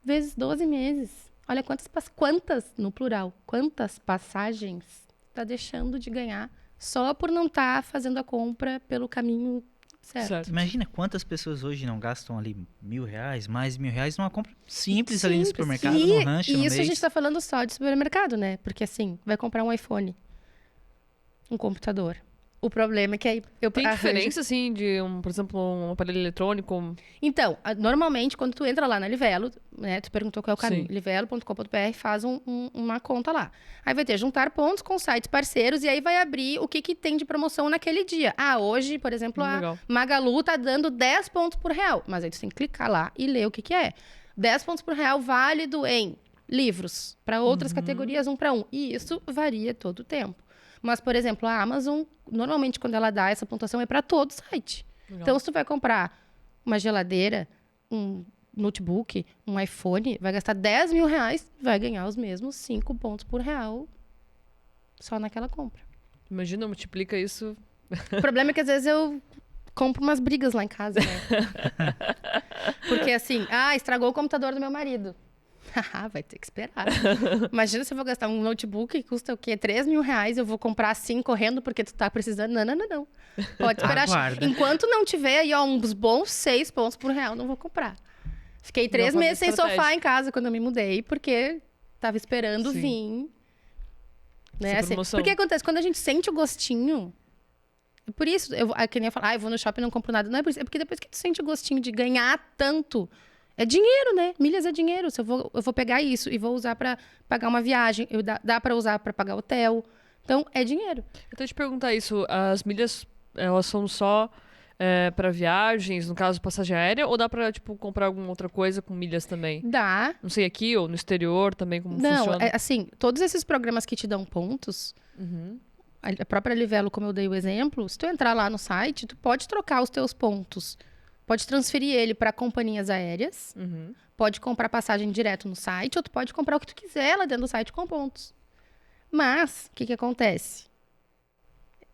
Vezes 12 meses. Olha quantas, no plural, quantas passagens tá deixando de ganhar só por não estar fazendo a compra pelo caminho certo. Certo. Imagina quantas pessoas hoje não gastam ali R$ 1.000, mais R$ 1.000 numa compra simples ali no supermercado, no rancho, E no isso a mês. gente tá falando só de supermercado, né? Porque assim, vai comprar um iPhone, um computador. O problema é que aí eu Tem arranjo- diferença, assim, de, por exemplo, um aparelho eletrônico? Então, normalmente, quando tu entra lá na Livelo, né? Tu perguntou qual é o caminho. Sim. Livelo.com.br, faz uma conta lá. Aí vai ter juntar pontos com sites parceiros e aí vai abrir o que tem de promoção naquele dia. Hoje, por exemplo, a Legal. Magalu tá dando 10 pontos por real. Mas aí tu tem que clicar lá e ler o que é. 10 pontos por real válido em livros. Para outras categorias, 1 para 1. E isso varia todo o tempo. Mas, por exemplo, a Amazon, normalmente, quando ela dá essa pontuação, é para todo site. Legal. Então, se tu vai comprar uma geladeira, um notebook, um iPhone, vai gastar R$10.000, vai ganhar os mesmos 5 pontos por real só naquela compra. Imagina, multiplica isso. O problema é que, às vezes, eu compro umas brigas lá em casa, né? Porque, assim, estragou o computador do meu marido. Vai ter que esperar. Imagina se eu vou gastar um notebook que custa o quê? R$3.000, eu vou comprar assim, correndo, porque tu tá precisando. Não. Pode esperar. Aguarda. Enquanto não tiver aí, ó, uns bons 6 pontos por real, não vou comprar. Fiquei 3 Não, meses sem estratégia. sofá em casa quando eu me mudei, porque tava esperando Sim. vir. Né? Essa Assim, promoção. porque acontece, quando a gente sente o gostinho. É por isso, que nem eu falo, eu vou no shopping e não compro nada. Não é por isso, é porque depois que tu sente o gostinho de ganhar tanto. É dinheiro, né? Milhas é dinheiro. Se eu vou pegar isso e vou usar para pagar uma viagem. Dá para usar para pagar hotel. Então, é dinheiro. Eu tô te perguntar isso, as milhas, elas são só para viagens, no caso, passagem aérea, ou dá pra, tipo, comprar alguma outra coisa com milhas também? Dá. Não sei, aqui ou no exterior também, como Não, funciona? assim, todos esses programas que te dão pontos, Uhum. a própria Livelo, como eu dei o exemplo, se tu entrar lá no site, tu pode trocar os teus pontos. Pode transferir ele para companhias aéreas, Uhum. pode comprar passagem direto no site, ou tu pode comprar o que tu quiser lá dentro do site com pontos. Mas, o que acontece?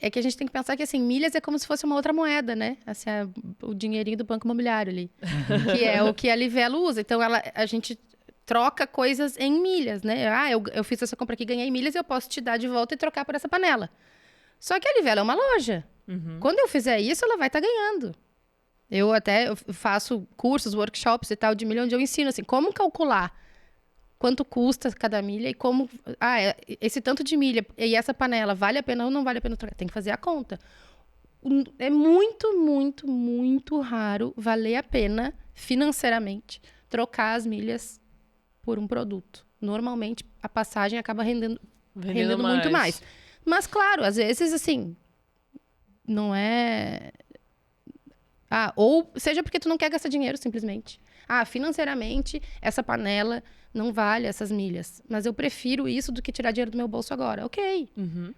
É que a gente tem que pensar que, assim, milhas é como se fosse uma outra moeda, né? Assim, o dinheirinho do banco imobiliário ali. Que é o que a Livelo usa. Então, a gente troca coisas em milhas, né? Eu fiz essa compra aqui, ganhei milhas, eu posso te dar de volta e trocar por essa panela. Só que a Livelo é uma loja. Uhum. Quando eu fizer isso, ela vai estar ganhando. Eu faço cursos, workshops e tal de milha, onde eu ensino, assim, como calcular quanto custa cada milha e como... esse tanto de milha e essa panela vale a pena ou não vale a pena trocar? Tem que fazer a conta. É muito, muito, muito raro valer a pena, financeiramente, trocar as milhas por um produto. Normalmente, a passagem acaba rendendo Vendendo muito mais. Mas, claro, às vezes, assim, não é... ou seja porque tu não quer gastar dinheiro, simplesmente. Financeiramente, essa panela não vale essas milhas. Mas eu prefiro isso do que tirar dinheiro do meu bolso agora. Ok. Uhum.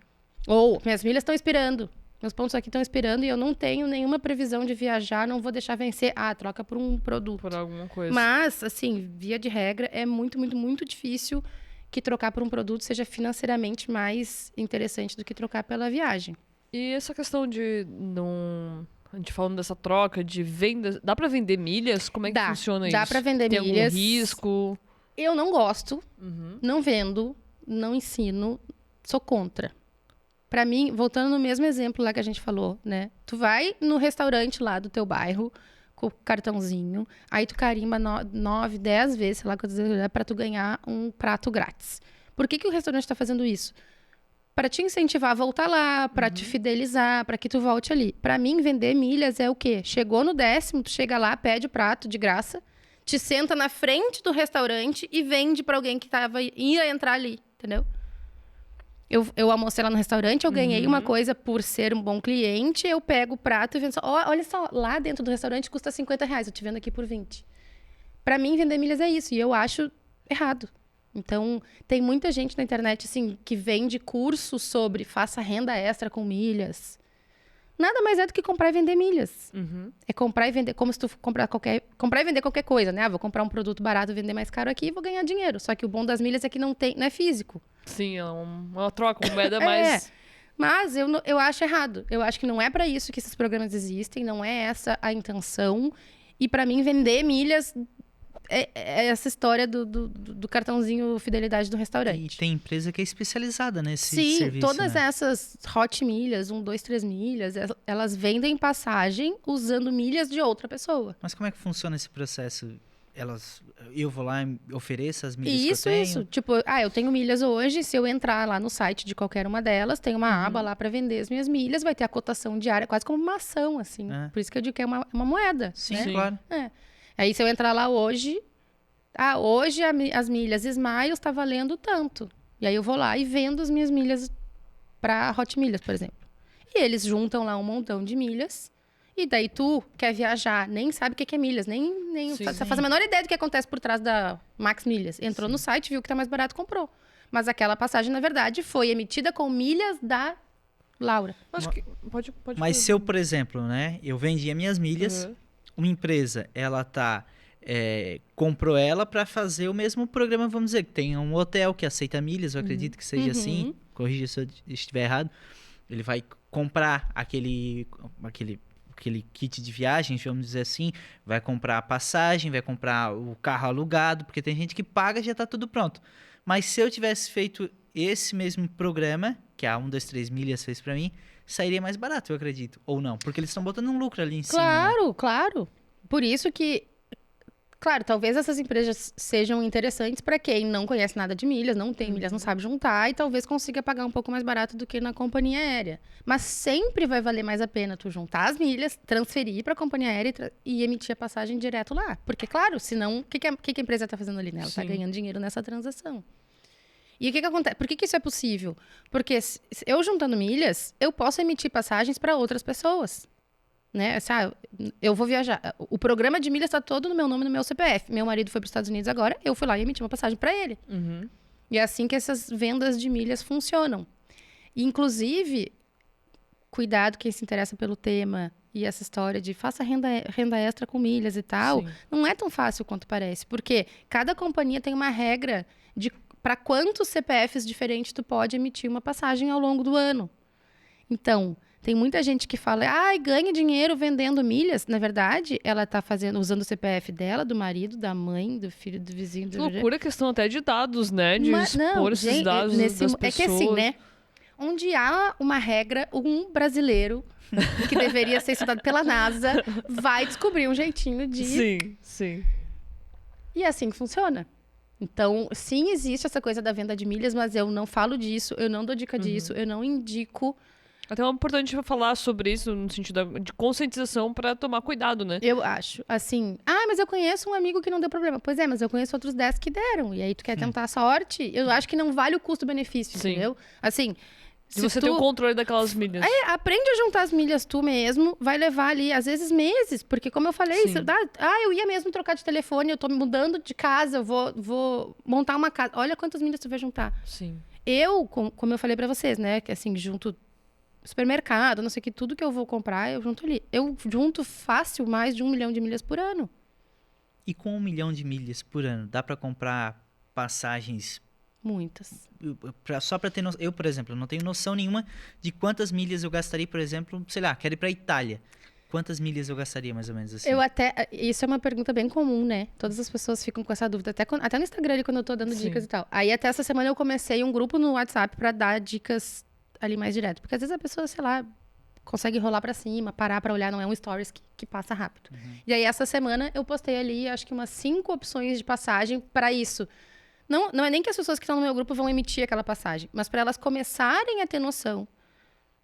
Ou, minhas milhas estão expirando. Meus pontos aqui estão expirando e eu não tenho nenhuma previsão de viajar, não vou deixar vencer. Troca por um produto. Por alguma coisa. Mas, assim, via de regra, é muito, muito, muito difícil que trocar por um produto seja financeiramente mais interessante do que trocar pela viagem. E essa questão de não... A gente falando dessa troca de venda... Dá pra vender milhas? Como é que funciona isso? Dá pra vender Tem milhas. algum risco? Eu não gosto, Uhum. não vendo, não ensino, sou contra. Pra mim, voltando no mesmo exemplo lá que a gente falou, né? Tu vai no restaurante lá do teu bairro com o cartãozinho, aí tu carimba 9, 10 vezes, sei lá quantas vezes, pra tu ganhar um prato grátis. Por que o restaurante tá fazendo isso? Para te incentivar a voltar lá, para te fidelizar, para que tu volte ali. Para mim, vender milhas é o quê? Chegou no 10º, tu chega lá, pede o prato de graça, te senta na frente do restaurante e vende para alguém que ia entrar ali, entendeu? Eu almocei lá no restaurante, eu ganhei uma coisa por ser um bom cliente, eu pego o prato e vendo só, olha só, lá dentro do restaurante custa R$50, eu te vendo aqui por 20. Para mim, vender milhas é isso, e eu acho errado. Então, tem muita gente na internet, assim, que vende cursos sobre faça renda extra com milhas. Nada mais é do que comprar e vender milhas. Uhum. É comprar e vender, como se tu comprar e vender qualquer coisa, né? Vou comprar um produto barato e vender mais caro aqui e vou ganhar dinheiro. Só que o bom das milhas é que não é físico. Sim, é uma troca, uma moeda mais... Mas eu acho errado. Eu acho que não é para isso que esses programas existem, não é essa a intenção. E para mim, vender milhas... É essa história do cartãozinho fidelidade do restaurante. E tem empresa que é especializada nesse Sim, serviço, todas né? essas hot milhas, 1, 2, 3 milhas, elas vendem passagem usando milhas de outra pessoa. Mas como é que funciona esse processo? Eu vou lá e ofereço as milhas que eu tenho? Isso. Tipo, eu tenho milhas hoje, se eu entrar lá no site de qualquer uma delas, tem uma aba lá para vender as minhas milhas, vai ter a cotação diária, quase como uma ação, assim. Por isso que eu digo que é uma moeda, Sim, né? claro. Aí, se eu entrar lá hoje... hoje as milhas Smiles tá valendo tanto. E aí eu vou lá e vendo as minhas milhas para Hot Milhas, por exemplo. E eles juntam lá um montão de milhas. E daí tu quer viajar, nem sabe o que é milhas, nem faz a menor ideia do que acontece por trás da Max Milhas. Entrou no site, viu que tá mais barato, comprou. Mas aquela passagem, na verdade, foi emitida com milhas da Laura. Acho que pode Mas se eu, por exemplo, né, eu vendi as minhas milhas, uma empresa, ela comprou ela para fazer o mesmo programa, vamos dizer, que tem um hotel que aceita milhas, eu acredito que seja assim, corrija se eu estiver errado, ele vai comprar aquele kit de viagem, vamos dizer assim, vai comprar a passagem, vai comprar o carro alugado, porque tem gente que paga e já tá tudo pronto. Mas se eu tivesse feito esse mesmo programa, que a 1, 2, 3 milhas fez para mim, sairia mais barato, eu acredito. Ou não, porque eles estão botando um lucro ali em cima. Né? Claro. Por isso que... Claro, talvez essas empresas sejam interessantes para quem não conhece nada de milhas, não tem milhas, não sabe juntar e talvez consiga pagar um pouco mais barato do que na companhia aérea. Mas sempre vai valer mais a pena tu juntar as milhas, transferir para a companhia aérea e emitir a passagem direto lá. Porque, claro, senão, o que a empresa está fazendo ali? Né? Ela está ganhando dinheiro nessa transação. E o que acontece? Por que isso é possível? Porque eu juntando milhas, eu posso emitir passagens para outras pessoas. Né? Eu vou viajar. O programa de milhas está todo no meu nome, no meu CPF. Meu marido foi para os Estados Unidos agora, eu fui lá e emiti uma passagem para ele. E é assim que essas vendas de milhas funcionam. E, inclusive, cuidado quem se interessa pelo tema e essa história de faça renda extra com milhas e tal. Sim. Não é tão fácil quanto parece, porque cada companhia tem uma regra de para quantos CPFs diferentes tu pode emitir uma passagem ao longo do ano. Então... Tem muita gente que fala, ganha dinheiro vendendo milhas. Na verdade, ela está usando o CPF dela, do marido, da mãe, do filho, do vizinho. Que loucura, questão até de dados, né? De expor esses dados das pessoas. É que assim, né? Onde há uma regra, um brasileiro que deveria ser estudado pela NASA vai descobrir um jeitinho de... Sim. E é assim que funciona. Então, sim, existe essa coisa da venda de milhas, mas eu não falo disso, eu não dou dica disso, eu não indico... Até é importante falar sobre isso no sentido de conscientização pra tomar cuidado, né? Eu acho. Assim, mas eu conheço um amigo que não deu problema. Pois é, mas eu conheço outros 10 que deram. E aí tu quer tentar a sorte? Eu acho que não vale o custo-benefício, Sim. entendeu? Assim, Se você tem o controle daquelas milhas. aprende a juntar as milhas tu mesmo, vai levar ali, às vezes, meses. Porque, como eu falei, Sim. eu ia mesmo trocar de telefone, eu tô me mudando de casa, eu vou montar uma casa. Olha quantas milhas tu vai juntar. Sim. Eu, como eu falei pra vocês, né? Que assim, junto supermercado, não sei o que, tudo que eu vou comprar, eu junto ali. Eu junto fácil mais de 1 milhão de milhas por ano. E com 1 milhão de milhas por ano, dá pra comprar passagens Muitas. só pra ter noção? Eu, por exemplo, não tenho noção nenhuma de quantas milhas eu gastaria, por exemplo, sei lá, quero ir pra Itália. Quantas milhas eu gastaria, mais ou menos assim? Isso é uma pergunta bem comum, né? Todas as pessoas ficam com essa dúvida. Até no Instagram ali, quando eu tô dando Sim. dicas e tal. Aí até essa semana eu comecei um grupo no WhatsApp pra dar dicas ali mais direto. Porque às vezes a pessoa, sei lá, consegue rolar pra cima, parar pra olhar, não é um stories que passa rápido. E aí essa semana eu postei ali, acho que umas 5 opções de passagem pra isso. Não é nem que as pessoas que estão no meu grupo vão emitir aquela passagem, mas pra elas começarem a ter noção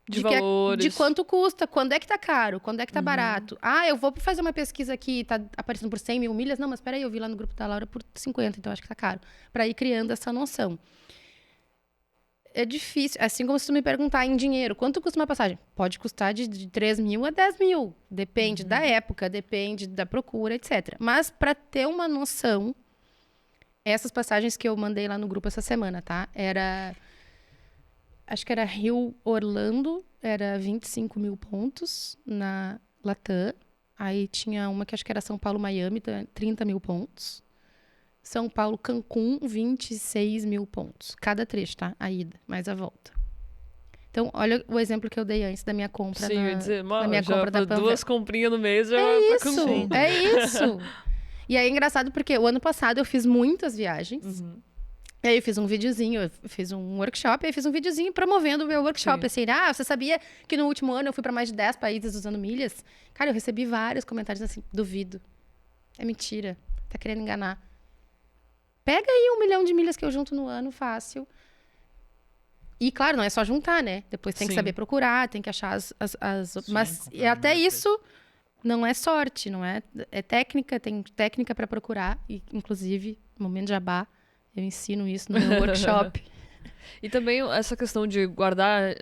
De valores. de quanto custa, quando é que tá caro, quando é que tá barato. Eu vou fazer uma pesquisa aqui, tá aparecendo por 100 mil milhas. Não, mas peraí, eu vi lá no grupo da Laura por 50, então acho que tá caro. Pra ir criando essa noção. É difícil, assim como se tu me perguntar em dinheiro, quanto custa uma passagem? Pode custar de 3 mil a 10 mil. Depende da época, depende da procura, etc. Mas pra ter uma noção, essas passagens que eu mandei lá no grupo essa semana, tá? Acho que era Rio-Orlando, era 25 mil pontos na Latam. Aí tinha uma que acho que era São Paulo-Miami, 30 mil pontos. São Paulo-Cancún, 26 mil pontos. Cada trecho, tá? A ida, mais a volta. Então, olha o exemplo que eu dei antes da minha compra. Sim, eu ia dizer, na minha compra da Panvel. 2 comprinhas no mês já vai pra Cancún. É isso! E aí é engraçado porque o ano passado eu fiz muitas viagens. E aí eu fiz um videozinho, eu fiz um workshop, aí fiz um videozinho promovendo o meu workshop. Sim. Assim, você sabia que no último ano eu fui para mais de 10 países usando milhas? Cara, eu recebi vários comentários assim, duvido. É mentira, tá querendo enganar. Pega aí 1 milhão de milhas que eu junto no ano, fácil. E claro, não é só juntar, né? Depois tem que Sim. saber procurar, tem que achar as... Sim, Mas comprar e até muita isso não é sorte, não é? É técnica, tem técnica para procurar. E, inclusive, momento jabá, eu ensino isso no meu workshop. E também essa questão de guardar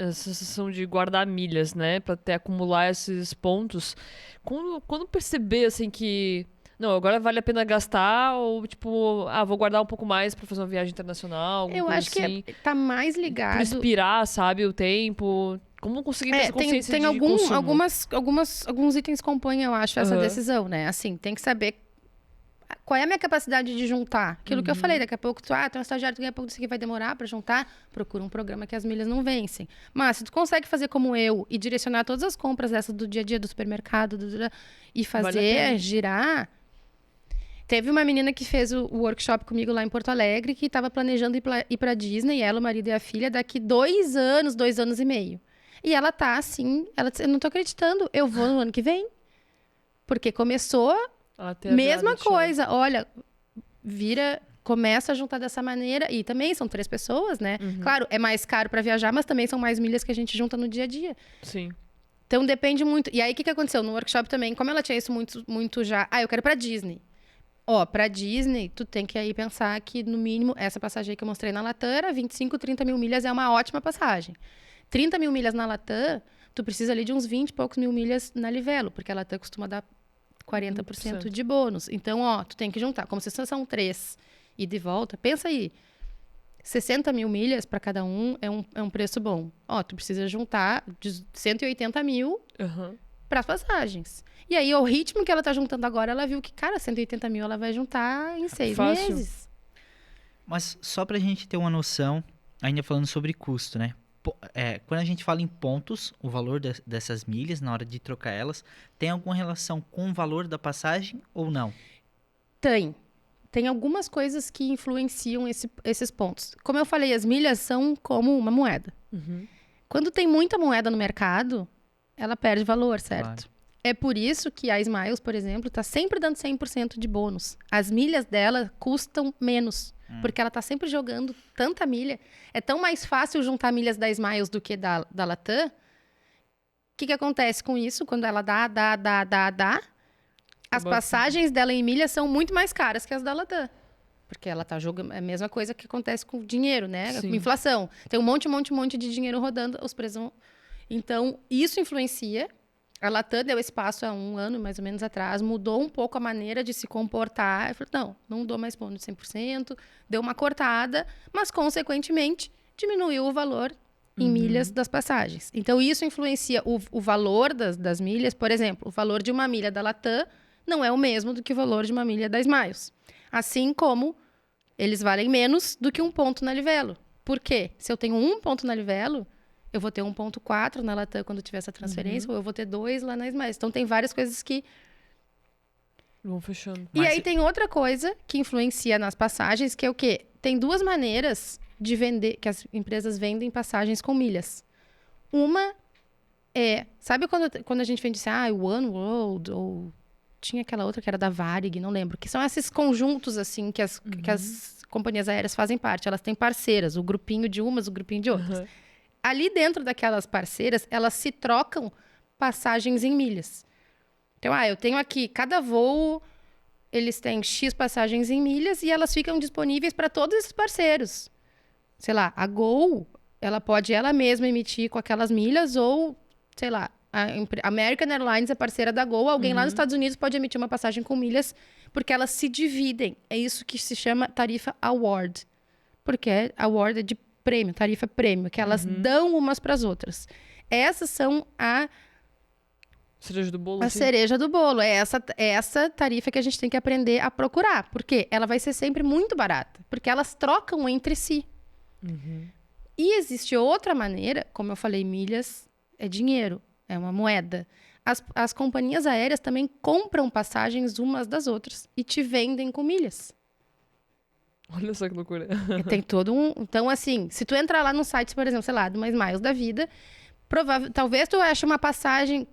milhas, né? Pra acumular esses pontos. Quando perceber, assim, que... Não, agora vale a pena gastar ou, tipo... vou guardar um pouco mais pra fazer uma viagem internacional, alguma Eu coisa acho assim. que tá mais Pra ligado... inspirar, sabe? O tempo. Como conseguir ter essa consciência tem de consumo. alguns itens compõem, eu acho, essa Aham. decisão, né? Assim, tem que saber qual é a minha capacidade de juntar. Aquilo que eu falei, daqui a pouco tu é um estagiário, daqui a pouco isso aqui vai demorar pra juntar, procura um programa que as milhas não vencem. Mas se tu consegue fazer como eu e direcionar todas as compras dessas do dia a dia do supermercado e Vale a fazer pena. girar... Teve uma menina que fez o workshop comigo lá em Porto Alegre, que estava planejando ir pra Disney, ela, o marido e a filha, daqui 2 anos e meio. E ela tá assim, ela disse, eu não tô acreditando, eu vou no ano que vem. Porque começou, Até a mesma virada de chave. coisa, olha, começa a juntar dessa maneira, e também são 3 pessoas, né? Claro, é mais caro para viajar, mas também são mais milhas que a gente junta no dia a dia. Sim. Então depende muito. E aí o que aconteceu? No workshop também, como ela tinha isso muito já, eu quero ir pra Disney. Pra Disney, tu tem que aí pensar que, no mínimo, essa passagem aí que eu mostrei na Latam era 25, 30 mil milhas, é uma ótima passagem. 30 mil milhas na Latam, tu precisa ali de uns 20 e poucos mil milhas na Livelo, porque a Latam costuma dar 40% de bônus. Então, tu tem que juntar. Como se são 3 e de volta, pensa aí. 60 mil milhas para cada um é um preço bom. Tu precisa juntar de 180 mil Aham. para as passagens. E aí, o ritmo que ela tá juntando agora, ela viu que, cara, 180 mil ela vai juntar em 6 Fácil. meses. Mas só pra gente ter uma noção, ainda falando sobre custo, né? Quando a gente fala em pontos, o valor dessas milhas, na hora de trocar elas, tem alguma relação com o valor da passagem ou não? Tem algumas coisas que influenciam esses pontos. Como eu falei, as milhas são como uma moeda. Quando tem muita moeda no mercado, ela perde valor, certo? Claro. É por isso que a Smiles, por exemplo, está sempre dando 100% de bônus. As milhas dela custam menos, porque ela está sempre jogando tanta milha. É tão mais fácil juntar milhas da Smiles do que da Latam, que acontece com isso? Quando ela dá, as passagens dela em milhas são muito mais caras que as da Latam. Porque ela tá jogando... É a mesma coisa que acontece com dinheiro, né? Sim. Com inflação. Tem um monte de dinheiro rodando, os preços vão... Então, isso influencia. A Latam deu esse passo há 1 ano, mais ou menos, atrás. Mudou um pouco a maneira de se comportar. Eu falei, não dou mais bônus de 100%. Deu uma cortada, mas, consequentemente, diminuiu o valor em milhas das passagens. Então, isso influencia o valor das milhas. Por exemplo, o valor de uma milha da Latam não é o mesmo do que o valor de uma milha da Smiles. Assim como eles valem menos do que um ponto na Livelo. Por quê? Se eu tenho 1 ponto na Livelo, eu vou ter 1,4 na Latam quando tiver essa transferência, ou eu vou ter 2 lá na Smiles. Então, tem várias coisas que... Vão fechando. E aí tem outra coisa que influencia nas passagens, que é o quê? Tem 2 maneiras de vender, que as empresas vendem passagens com milhas. Uma é... Sabe quando a gente vende assim, One World, ou... Tinha aquela outra que era da Varig, não lembro. Que são esses conjuntos, assim, que as companhias aéreas fazem parte. Elas têm parceiras, o grupinho de umas, o grupinho de outras. Ali dentro daquelas parceiras, elas se trocam passagens em milhas. Então, eu tenho aqui, cada voo, eles têm X passagens em milhas e elas ficam disponíveis para todos esses parceiros. Sei lá, a Gol, ela pode ela mesma emitir com aquelas milhas ou, sei lá, a American Airlines é parceira da Gol, alguém lá nos Estados Unidos pode emitir uma passagem com milhas, porque elas se dividem. É isso que se chama tarifa award. Porque award é de prêmio, tarifa prêmio, que elas dão umas para as outras. Essas são a cereja do bolo. A cereja do bolo. É essa tarifa que a gente tem que aprender a procurar. Porque ela vai ser sempre muito barata. Porque elas trocam entre si. E existe outra maneira, como eu falei, milhas é dinheiro. É uma moeda. As companhias aéreas também compram passagens umas das outras e te vendem com milhas. Olha só que loucura. Tem todo um... Então, assim, se tu entrar lá no site, por exemplo, sei lá, do Mais Miles da vida, talvez tu ache uma passagem...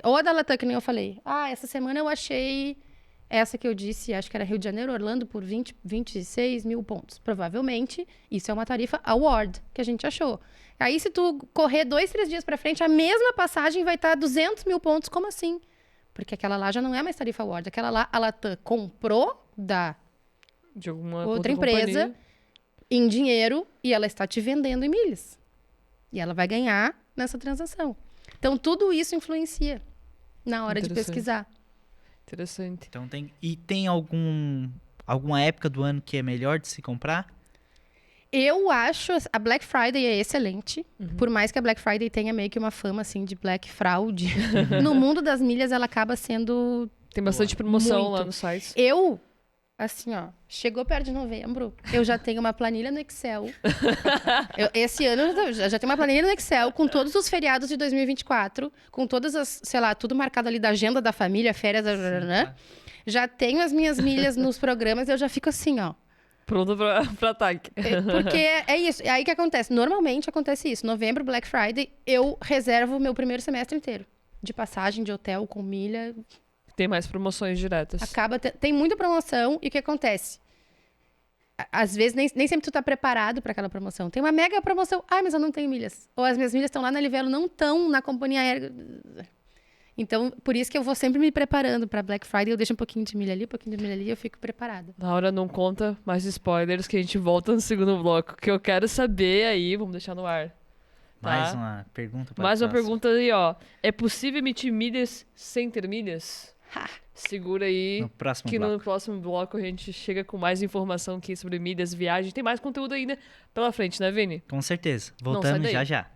Ou a da Latam, que nem eu falei. Essa semana eu achei essa que eu disse, acho que era Rio de Janeiro, Orlando, por 26 mil pontos. Provavelmente, isso é uma tarifa award que a gente achou. Aí, se tu correr 2, 3 dias pra frente, a mesma passagem vai estar 200 mil pontos. Como assim? Porque aquela lá já não é mais tarifa award. Aquela lá, a Latam comprou de alguma outra empresa companhia em dinheiro e ela está te vendendo em milhas. E ela vai ganhar nessa transação. Então, tudo isso influencia na hora de pesquisar. Interessante. Então, tem alguma época do ano que é melhor de se comprar? Eu acho a Black Friday é excelente, por mais que a Black Friday tenha meio que uma fama assim de Black Fraud. No mundo das milhas ela acaba sendo tem bastante promoção muito. lá no site. Assim, chegou perto de novembro, eu já tenho uma planilha no Excel. Esse ano eu já tenho uma planilha no Excel com todos os feriados de 2024, com todas as, sei lá, tudo marcado ali da agenda da família, férias, né? Já tenho as minhas milhas nos programas, eu já fico assim, pronto pra ataque. Porque é isso. É aí que acontece. Normalmente acontece isso. Novembro, Black Friday, eu reservo o meu primeiro semestre inteiro. De passagem, de hotel, com milha. Tem mais promoções diretas. Tem muita promoção. E o que acontece? Às vezes, nem sempre tu tá preparado para aquela promoção. Tem uma mega promoção. Mas eu não tenho milhas. Ou as minhas milhas estão lá na Livelo, não estão na companhia aérea. Então, por isso que eu vou sempre me preparando para Black Friday. Eu deixo um pouquinho de milha ali, um pouquinho de milha ali, e eu fico preparada. Laura, não conta mais spoilers, que a gente volta no segundo bloco. Que eu quero saber aí, vamos deixar no ar. Tá? Mais uma pergunta para Mais uma pergunta aí, É possível emitir milhas sem ter milhas? Segura aí, no próximo que bloco. No próximo bloco a gente chega com mais informação aqui sobre milhas, viagem. Tem mais conteúdo ainda pela frente, né, Vini? Com certeza. Voltamos já.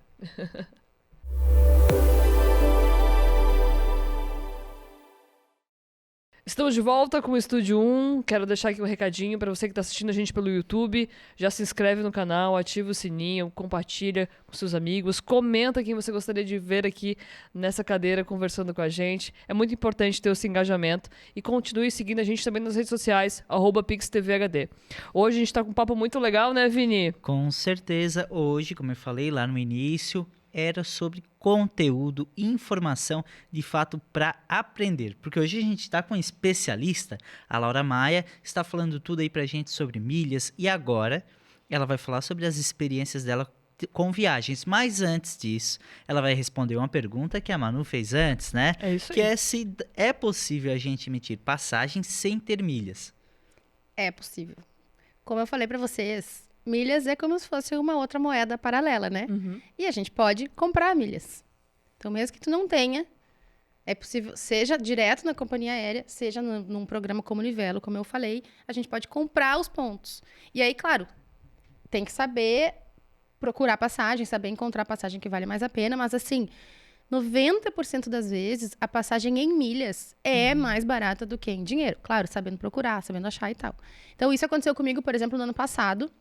Estamos de volta com o Estúdio 1. Quero deixar aqui um recadinho para você que está assistindo a gente pelo YouTube. Já se inscreve no canal, ativa o sininho, compartilha com seus amigos, comenta quem você gostaria de ver aqui nessa cadeira conversando com a gente. É muito importante ter esse engajamento e continue seguindo a gente também nas redes sociais, @PixTVHD. Hoje a gente está com um papo muito legal, né, Vini? Com certeza. Hoje, como eu falei lá no início, era sobre conteúdo, informação, de fato, para aprender. Porque hoje a gente está com um especialista, a Laura Maia, está falando tudo aí para a gente sobre milhas. E agora ela vai falar sobre as experiências dela com viagens. Mas antes disso, ela vai responder uma pergunta que a Manu fez antes, né? É isso aí. Que é se é possível a gente emitir passagens sem ter milhas. É possível. Como eu falei pra vocês, milhas é como se fosse uma outra moeda paralela, né? Uhum. E a gente pode comprar milhas. Então, mesmo que tu não tenha, é possível, seja direto na companhia aérea, seja num programa como Livelo, como eu falei, a gente pode comprar os pontos. E aí, claro, tem que saber procurar passagem, saber encontrar a passagem que vale mais a pena, mas assim, 90% das vezes, a passagem em milhas é mais barata do que em dinheiro. Claro, sabendo procurar, sabendo achar e tal. Então, isso aconteceu comigo, por exemplo, no ano passado.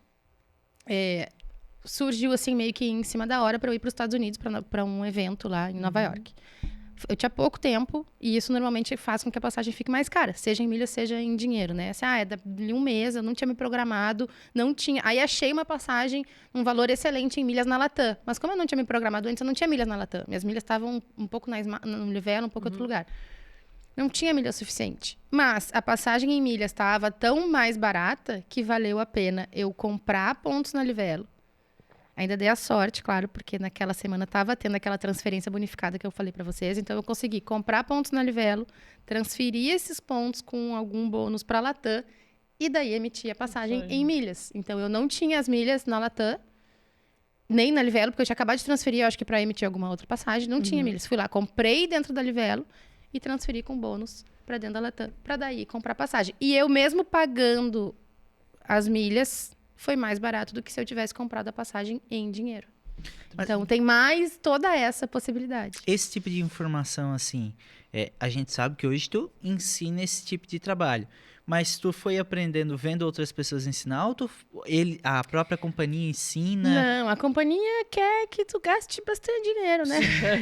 Surgiu, assim, meio que em cima da hora para eu ir para os Estados Unidos, para um evento lá em Nova York. Eu tinha pouco tempo e isso normalmente faz com que a passagem fique mais cara, seja em milhas, seja em dinheiro, né? Assim, é de um mês, eu não tinha me programado, não tinha. Aí achei uma passagem, um valor excelente em milhas na Latam. Mas como eu não tinha me programado antes, eu não tinha milhas na Latam. Minhas milhas estavam um pouco no Livelo, um pouco em outro lugar. Não tinha milha suficiente. Mas a passagem em milhas estava tão mais barata que valeu a pena eu comprar pontos na Livelo. Ainda dei a sorte, claro, porque naquela semana estava tendo aquela transferência bonificada que eu falei para vocês. Então, eu consegui comprar pontos na Livelo, transferir esses pontos com algum bônus para a Latam e daí emitir a passagem em milhas. Então, eu não tinha as milhas na Latam, nem na Livelo, porque eu tinha acabado de transferir, eu acho que para emitir alguma outra passagem. Não tinha milhas. Fui lá, comprei dentro da Livelo e transferi com bônus para dentro da Latam, para daí comprar passagem. E eu mesmo pagando as milhas, foi mais barato do que se eu tivesse comprado a passagem em dinheiro. Então, tem mais toda essa possibilidade. Esse tipo de informação, assim, a gente sabe que hoje tu ensina esse tipo de trabalho. Mas tu foi aprendendo vendo outras pessoas ensinar ou a própria companhia ensina? Não, a companhia quer que tu gaste bastante dinheiro, né?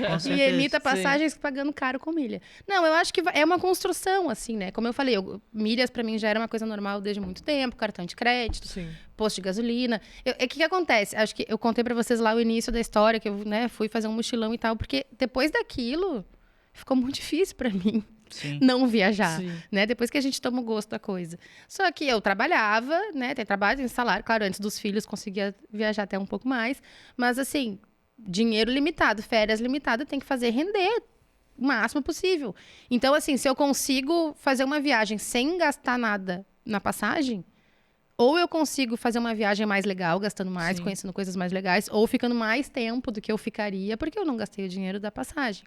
Com E certeza. emita passagens pagando caro com milha. Não, eu acho que é uma construção, assim, né? Como eu falei, milhas pra mim já era uma coisa normal desde muito tempo, cartão de crédito, Sim. posto de gasolina. O que acontece? Acho que eu contei pra vocês lá o início da história, que eu, né, fui fazer um mochilão e tal, porque depois daquilo ficou muito difícil pra mim. Sim. Não viajar, Sim. né? Depois que a gente toma o gosto da coisa. Só que eu trabalhava, né? Tem trabalho, tem salário. Claro, antes dos filhos conseguia viajar até um pouco mais. Mas, assim, dinheiro limitado, férias limitadas, tem que fazer render o máximo possível. Então, assim, se eu consigo fazer uma viagem sem gastar nada na passagem, ou eu consigo fazer uma viagem mais legal, gastando mais, Sim. conhecendo coisas mais legais, ou ficando mais tempo do que eu ficaria, porque eu não gastei o dinheiro da passagem.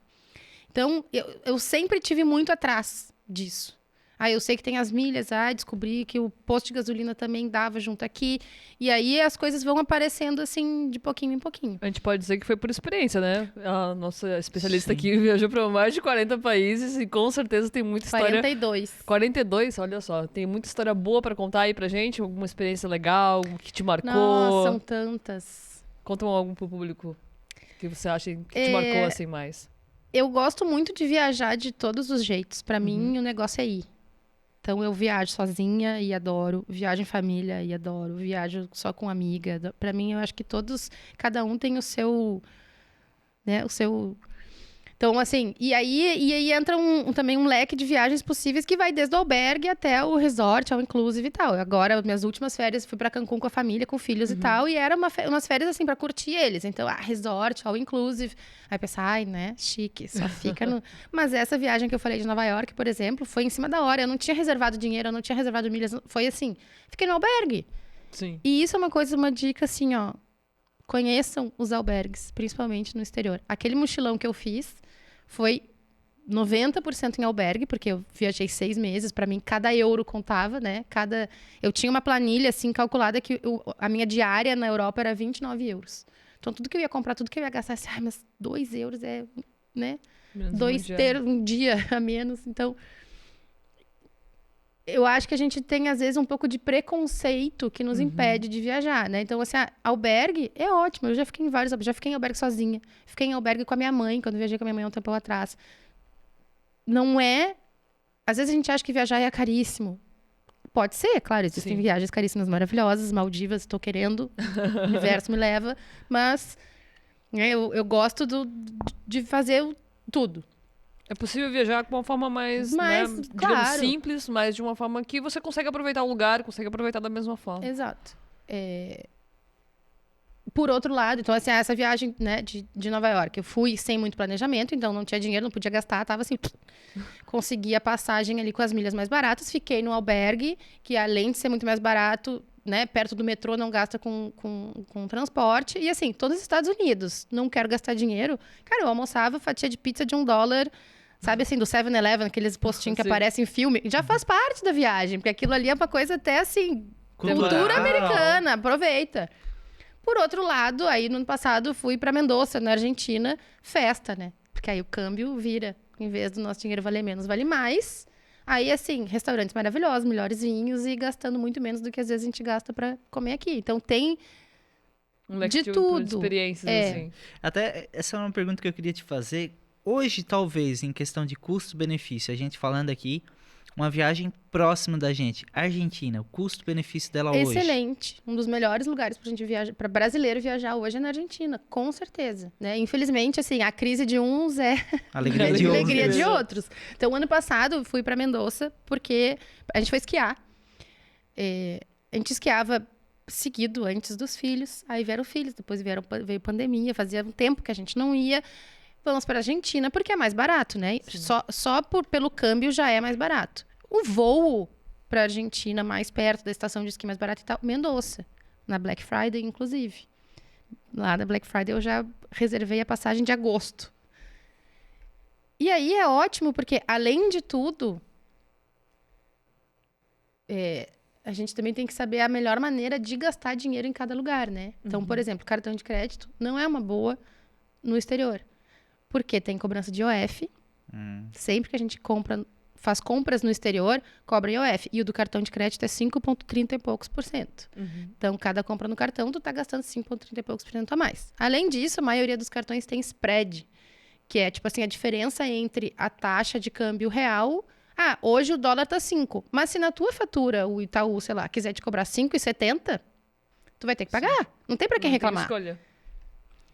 Então, eu sempre tive muito atrás disso. Eu sei que tem as milhas, descobri que o posto de gasolina também dava junto aqui. E aí as coisas vão aparecendo assim, de pouquinho em pouquinho. A gente pode dizer que foi por experiência, né? A nossa especialista Sim. aqui viajou para mais de 40 países e com certeza tem muita história. 42. 42, olha só. Tem muita história boa pra contar aí pra gente? Alguma experiência legal que te marcou? Nossa, são tantas. Conta algum pro público que você acha que te marcou assim mais. Eu gosto muito de viajar de todos os jeitos. Pra mim, o negócio é ir. Então, eu viajo sozinha e adoro. Viajo em família e adoro. Viajo só com amiga. Pra mim, eu acho que cada um tem o seu, né, o seu... Então, assim, e aí entra também um leque de viagens possíveis que vai desde o albergue até o resort, ao inclusive e tal. Agora, minhas últimas férias, fui pra Cancún com a família, com filhos e tal, e era umas férias, assim, pra curtir eles. Então, resort, all inclusive. Aí pensar, né, chique, só fica no... Mas essa viagem que eu falei de Nova York, por exemplo, foi em cima da hora. Eu não tinha reservado dinheiro, eu não tinha reservado milhas. Foi assim, fiquei no albergue. Sim. E isso é uma dica, assim, ó. Conheçam os albergues, principalmente no exterior. Aquele mochilão que eu fiz foi 90% em albergue, porque eu viajei 6 meses. Para mim, cada euro contava, né? Eu tinha uma planilha, assim, calculada que a minha diária na Europa era 29 euros. Então, tudo que eu ia comprar, tudo que eu ia gastar, assim, mas 2 euros é, né? Um dia a menos. Então, eu acho que a gente tem, às vezes, um pouco de preconceito que nos impede de viajar, né? Então, assim, albergue é ótimo. Eu já fiquei em vários... Já fiquei em albergue sozinha. Fiquei em albergue com a minha mãe, quando eu viajei com a minha mãe um tempo atrás. Não é... Às vezes a gente acha que viajar é caríssimo. Pode ser, claro. Existem Sim. viagens caríssimas, maravilhosas, Maldivas, estou querendo. O universo me leva. Mas né, eu gosto de fazer tudo. É possível viajar com uma forma mais, né, digamos, claro. simples, mas de uma forma que você consegue aproveitar o lugar, consegue aproveitar da mesma forma. Exato. Por outro lado, então assim, essa viagem, né, de Nova York, eu fui sem muito planejamento, então não tinha dinheiro, não podia gastar, tava assim, consegui a passagem ali com as milhas mais baratas, fiquei no albergue, que além de ser muito mais barato, né, perto do metrô, não gasta com transporte, e assim, todos os Estados Unidos, não quero gastar dinheiro, cara, eu almoçava fatia de pizza de $1, sabe assim, do 7-Eleven, aqueles postinhos que Sim. aparecem em filme, já faz parte da viagem, porque aquilo ali é uma coisa até assim, Cultural. cultura americana, aproveita. Por outro lado, aí no ano passado fui para Mendoza, na Argentina, festa, né? Porque aí o câmbio vira, em vez do nosso dinheiro valer menos, vale mais. Aí, assim, restaurantes maravilhosos, melhores vinhos e gastando muito menos do que às vezes a gente gasta para comer aqui. Então tem Um leque de tudo. experiências, É. assim. Até essa é uma pergunta que eu queria te fazer. Hoje, talvez, em questão de custo-benefício, a gente falando aqui, uma viagem próxima da gente, Argentina, o custo-benefício dela hoje. Excelente. Um dos melhores lugares pra gente viajar, para brasileiro viajar hoje é na Argentina, com certeza, né? Infelizmente, assim, a crise de uns é Alegria de De a outros. alegria de outros. outros. Então, ano passado, eu fui pra Mendoza porque a gente foi esquiar. A gente esquiava seguido antes dos filhos, aí vieram filhos, depois veio pandemia, fazia um tempo que a gente não ia. Vamos para a Argentina porque é mais barato, né? Só pelo câmbio já é mais barato. O voo para a Argentina mais perto da estação de esqui mais barato e tal, Mendoza, na Black Friday, inclusive. Lá na Black Friday eu já reservei a passagem de agosto. E aí é ótimo porque, além de tudo, a gente também tem que saber a melhor maneira de gastar dinheiro em cada lugar, né? Então, por exemplo, cartão de crédito não é uma boa no exterior. Porque tem cobrança de IOF. Sempre que a gente faz compras no exterior, cobra IOF. E o do cartão de crédito é 5,30 e poucos por cento. Então, cada compra no cartão, tu tá gastando 5,30 e poucos por cento a mais. Além disso, a maioria dos cartões tem spread, que é, tipo assim, a diferença entre a taxa de câmbio real. Ah, hoje o dólar tá 5. Mas se na tua fatura, o Itaú, sei lá, quiser te cobrar 5,70, tu vai ter que pagar. Não tem pra quem Não tem reclamar. escolha.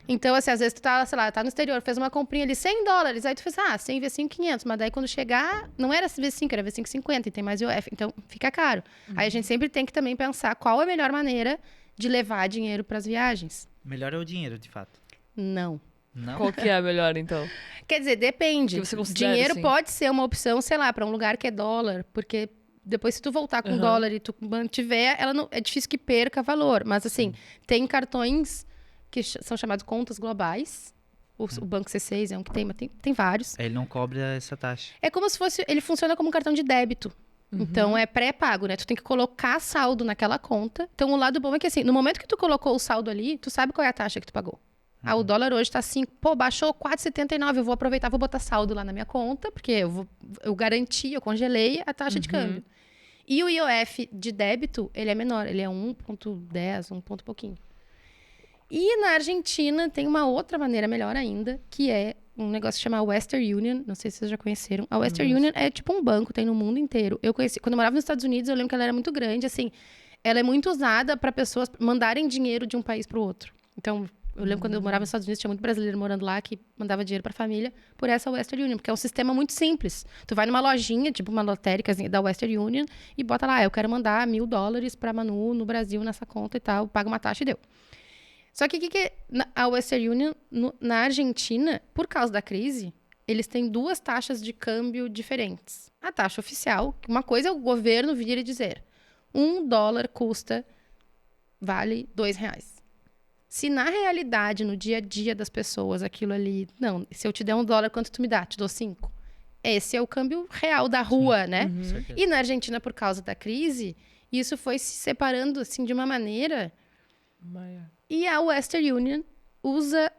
Então, assim, às vezes tu tá, sei lá, tá no exterior, fez uma comprinha ali, $100, aí tu fez, 100 vezes 5, 500, mas daí quando chegar, não era vezes 5, era vezes 5, 50, e tem mais IOF, então fica caro. Aí a gente sempre tem que também pensar qual é a melhor maneira de levar dinheiro pras viagens. Melhor é o dinheiro, de fato. Não. Não? Qual que é a melhor, então? Quer dizer, depende. Que você considera, Dinheiro assim? pode ser uma opção, sei lá, pra um lugar que é dólar, porque depois se tu voltar com dólar e tu mantiver, ela não, é difícil que perca valor. Mas assim, tem cartões que são chamados contas globais. O Banco C6 é um que tem, mas tem vários. Ele não cobra essa taxa. É como se fosse, ele funciona como um cartão de débito. Então é pré-pago, né? Tu tem que colocar saldo naquela conta. Então o lado bom é que assim, no momento que tu colocou o saldo ali, tu sabe qual é a taxa que tu pagou. O dólar hoje tá 5, baixou 4,79, eu vou aproveitar, vou botar saldo lá na minha conta, porque eu garanti, eu congelei a taxa de câmbio. E o IOF de débito, ele é menor, ele é 1,10, 1 ponto pouquinho. E na Argentina tem uma outra maneira melhor ainda, que é um negócio que chama Western Union, não sei se vocês já conheceram. A Western Union é tipo um banco, tem no mundo inteiro. Eu conheci, quando eu morava nos Estados Unidos, eu lembro que ela era muito grande, assim, ela é muito usada para pessoas mandarem dinheiro de um país para o outro. Então, eu lembro quando eu morava nos Estados Unidos, tinha muito brasileiro morando lá que mandava dinheiro para a família por essa Western Union, porque é um sistema muito simples. Tu vai numa lojinha, tipo uma lotéricazinha da Western Union, e bota lá, eu quero mandar $1.000 para Manu no Brasil nessa conta e tal, paga uma taxa e deu. Só que a Western Union, na Argentina, por causa da crise, eles têm 2 taxas de câmbio diferentes. A taxa oficial, que uma coisa é o governo vir e dizer, $1 vale R$2. Se na realidade, no dia a dia das pessoas, aquilo ali... Não, se eu te der $1, quanto tu me dá? Te dou 5. Esse é o câmbio real da rua, né? Certeza. E na Argentina, por causa da crise, isso foi se separando assim de uma maneira... E a Western Union usa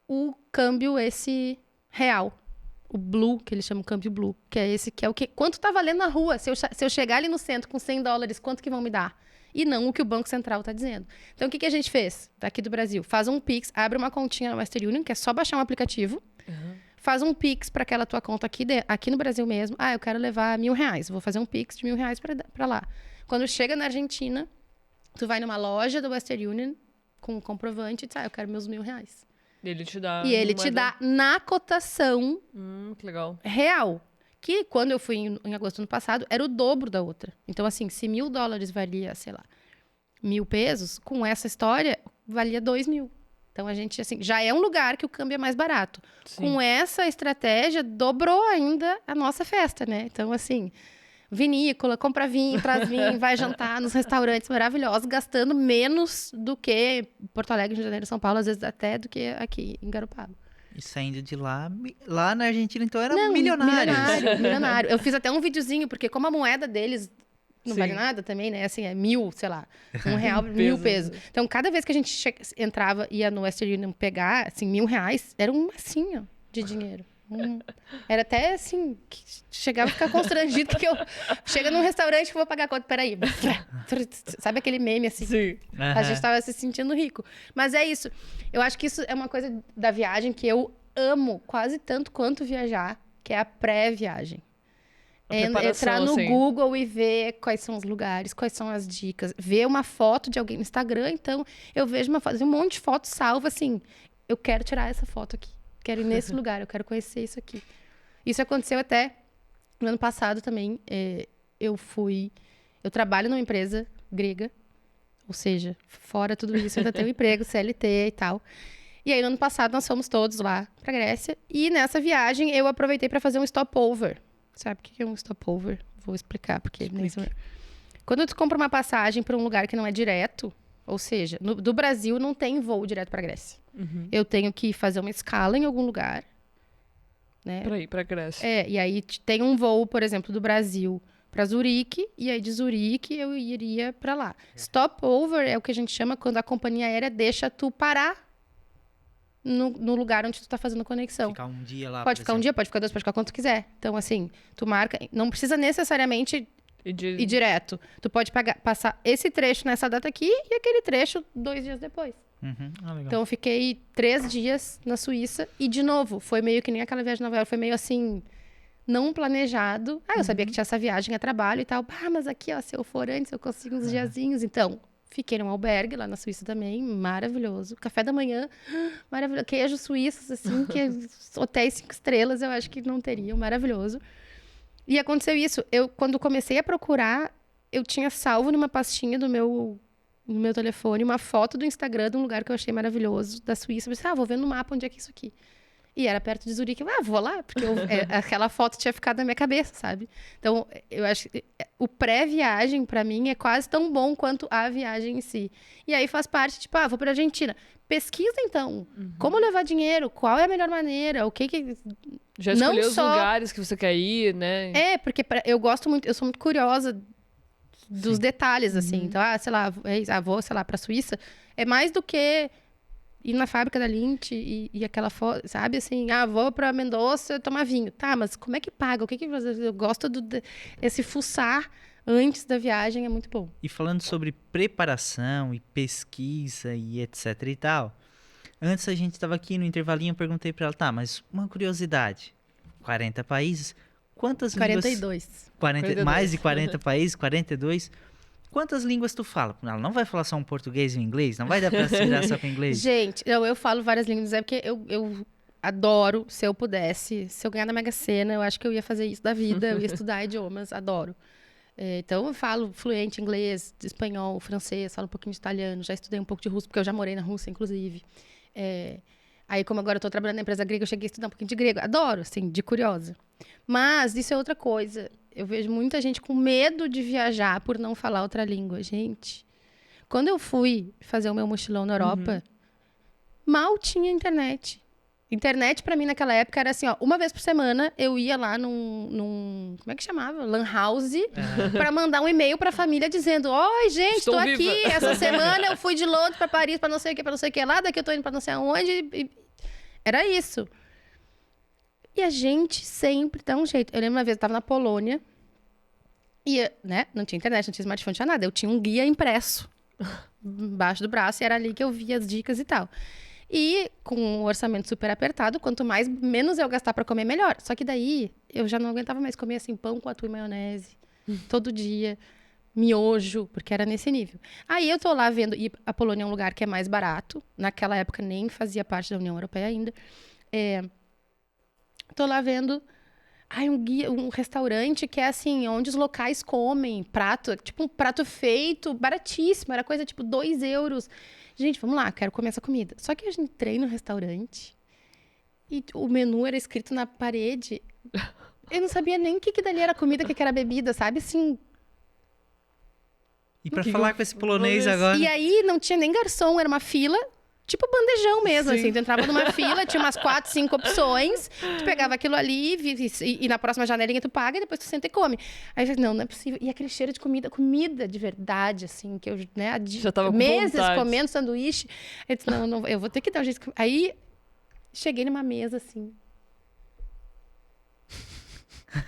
o câmbio esse real. O blue, que eles chamam câmbio blue. Que é esse que é o que... Quanto tá valendo na rua? Se eu chegar ali no centro com $100, quanto que vão me dar? E não o que o Banco Central tá dizendo. Então, o que a gente fez daqui do Brasil? Faz um Pix, abre uma continha na Western Union, que é só baixar um aplicativo. Faz um Pix para aquela tua conta aqui no Brasil mesmo. Eu quero levar R$1.000. Vou fazer um Pix de R$1.000 para lá. Quando chega na Argentina, tu vai numa loja da Western Union com um comprovante e diz, eu quero meus R$1.000. Ele te dá... E ele te dá na cotação que legal. real. Que quando eu fui em agosto do ano passado, era o dobro da outra. Então, assim, se $1.000 valia, sei lá, 1.000 pesos, com essa história, valia 2.000. Então, a gente, assim, já é um lugar que o câmbio é mais barato. Sim. Com essa estratégia, dobrou ainda a nossa festa, né? Então, assim, vinícola, compra vinho, traz vinho, vai jantar nos restaurantes maravilhosos, gastando menos do que Porto Alegre, Rio de Janeiro, São Paulo, às vezes até do que aqui em Garopaba. E saindo de lá, lá na Argentina, então, era Não, milionários. milionário. Eu fiz até um videozinho, porque como a moeda deles não Sim. vale nada também, né? Assim, é 1.000, sei lá, R$1, 1.000 pesos. Então, cada vez que a gente entrava, ia no Western Union pegar, assim, R$1.000, era um massinho de dinheiro. Era até, assim, que chegava a ficar constrangido, porque eu chego num restaurante que eu vou pagar a conta, peraí. Sabe aquele meme, assim? Sim. A gente tava se sentindo rico. Mas é isso. Eu acho que isso é uma coisa da viagem que eu amo quase tanto quanto viajar, que é a pré-viagem. Entrar no assim. Google e ver quais são os lugares, quais são as dicas. Ver uma foto de alguém no Instagram, então eu vejo um monte de fotos salva, assim, eu quero tirar essa foto aqui. Quero ir nesse lugar, eu quero conhecer isso aqui. Isso aconteceu até no ano passado também. Eu trabalho numa empresa grega, ou seja, fora tudo isso, eu ainda tenho um emprego, CLT e tal. E aí, no ano passado, nós fomos todos lá pra Grécia. E nessa viagem, eu aproveitei pra fazer um stopover. Sabe o que é um stopover? Vou explicar, porque... Quando tu compra uma passagem pra um lugar que não é direto, ou seja, do Brasil não tem voo direto pra Grécia. Uhum. Eu tenho que fazer uma escala em algum lugar, né? Pra ir pra Grécia. E aí tem um voo, por exemplo, do Brasil para Zurique, e aí de Zurique eu iria para lá. Stopover é o que a gente chama quando a companhia aérea deixa tu parar no lugar onde tu tá fazendo conexão. Ficar um dia lá, Pode ficar um dia, pode ficar 2, pode ficar quanto tu quiser. Então, assim, tu marca... Não precisa necessariamente ir direto. Tu pode passar esse trecho nessa data aqui e aquele trecho 2 dias depois. Uhum. Legal. Então, eu fiquei 3 dias na Suíça. E, de novo, foi meio que nem aquela viagem de Nova York. Foi meio assim, não planejado. Eu sabia que tinha essa viagem a trabalho e tal. Mas aqui, ó, se eu for antes, eu consigo uns diazinhos. Então, fiquei num albergue lá na Suíça também. Maravilhoso. Café da manhã, maravilhoso. Queijos suíços, assim, que hotéis 5 estrelas eu acho que não teriam. Maravilhoso. E aconteceu isso. Quando comecei a procurar, eu tinha salvo numa pastinha no meu telefone uma foto do Instagram de um lugar que eu achei maravilhoso, da Suíça. Eu pensei, vou ver no mapa onde é que é isso aqui. E era perto de Zurique. Vou lá, porque aquela foto tinha ficado na minha cabeça, sabe? Então, eu acho que o pré-viagem, pra mim, é quase tão bom quanto a viagem em si. E aí faz parte, tipo, vou pra Argentina. Pesquisa, então. Como levar dinheiro? Qual é a melhor maneira? O que que... Já escolheu os lugares que você quer ir, né? Porque eu gosto muito... Eu sou muito curiosa dos detalhes, assim. Então, sei lá, vou, sei lá, pra Suíça. É mais do que ir na fábrica da Lindt e aquela foto, sabe? Assim, vou pra Mendoza tomar vinho. Tá, mas como é que paga? O que que eu gosto esse fuçar antes da viagem, é muito bom. E falando sobre preparação e pesquisa e etc e tal, antes a gente estava aqui no intervalinho, eu perguntei para ela, tá, mas uma curiosidade, 40 países, quantas 42. 42. Mais de 40 países, 42. Quantas línguas tu fala? Ela não vai falar só um português e um inglês? Não vai dar pra se virar só com inglês? Gente, eu falo várias línguas, porque eu adoro, se eu pudesse, se eu ganhar na Mega Sena, eu acho que eu ia fazer isso da vida, eu ia estudar idiomas, adoro. Então, eu falo fluente inglês, espanhol, francês, falo um pouquinho de italiano, já estudei um pouco de russo, porque eu já morei na Rússia, inclusive. Aí, como agora eu tô trabalhando na empresa grega, eu cheguei a estudar um pouquinho de grego. Adoro, assim, de curiosa. Mas isso é outra coisa. Eu vejo muita gente com medo de viajar por não falar outra língua. Gente, quando eu fui fazer o meu mochilão na Europa, mal tinha internet. Internet, pra mim, naquela época, era assim, uma vez por semana, eu ia lá num como é que chamava? Lan House, pra mandar um e-mail pra família dizendo, oi, gente, Estou tô viva. aqui, essa semana eu fui de Londres pra Paris, pra não sei o que lá, daqui eu tô indo pra não sei aonde. Era isso. E a gente sempre dá um jeito. Eu lembro uma vez, eu tava na Polônia, e, né, não tinha internet, não tinha smartphone, não tinha nada. Eu tinha um guia impresso embaixo do braço, e era ali que eu via as dicas e tal. E com um orçamento super apertado, quanto menos eu gastar pra comer, melhor. Só que daí, eu já não aguentava mais comer assim, pão com atum e maionese, todo dia, miojo, porque era nesse nível. Aí eu tô lá vendo, e a Polônia é um lugar que é mais barato, naquela época nem fazia parte da União Europeia ainda. Tô lá vendo Ai, um restaurante que é assim, onde os locais comem prato, tipo um prato feito, baratíssimo, era coisa tipo 2 euros. Gente, vamos lá, quero comer essa comida. Só que a gente entrei no restaurante e o menu era escrito na parede. Eu não sabia nem o que dali era comida, o que era bebida, sabe? Assim. E pra falar com esse polonês agora... E aí não tinha nem garçom, era uma fila. Tipo bandejão mesmo, assim. Tu entrava numa fila, tinha umas 4, 5 opções. Tu pegava aquilo ali e na próxima janelinha tu paga e depois tu senta e come. Aí eu falei, não é possível. E aquele cheiro de comida de verdade, assim, que eu, né, Já tava com meses vontade. comendo sanduíche. Eu disse, não, eu vou ter que dar um jeito. Aí cheguei numa mesa, assim.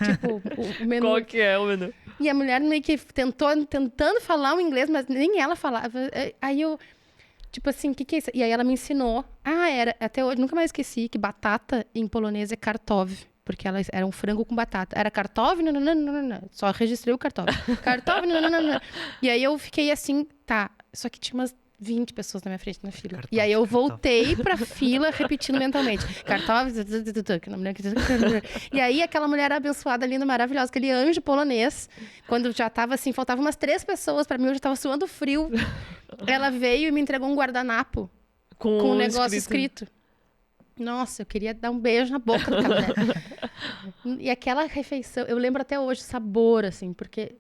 Tipo, o menu. Qual que é o menu? E a mulher meio que tentando falar o inglês, mas nem ela falava. Aí eu... Tipo assim, o que é isso? E aí ela me ensinou. Até hoje, nunca mais esqueci que batata em polonês é kartov. Porque ela era um frango com batata. Era kartov, não. Só registrei o kartov. Kartov, não. E aí eu fiquei assim, tá. Só que tinha umas 20 pessoas na minha frente na fila. Kartov, E aí eu kartov. voltei pra fila repetindo mentalmente. Kartov, e aí aquela mulher abençoada, linda, maravilhosa, aquele anjo polonês, quando já tava assim, faltavam umas 3 pessoas pra mim, eu já tava suando frio. Ela veio e me entregou um guardanapo com um negócio escrito. Nossa, eu queria dar um beijo na boca daquela mulher. E aquela refeição, eu lembro até hoje o sabor, assim, porque...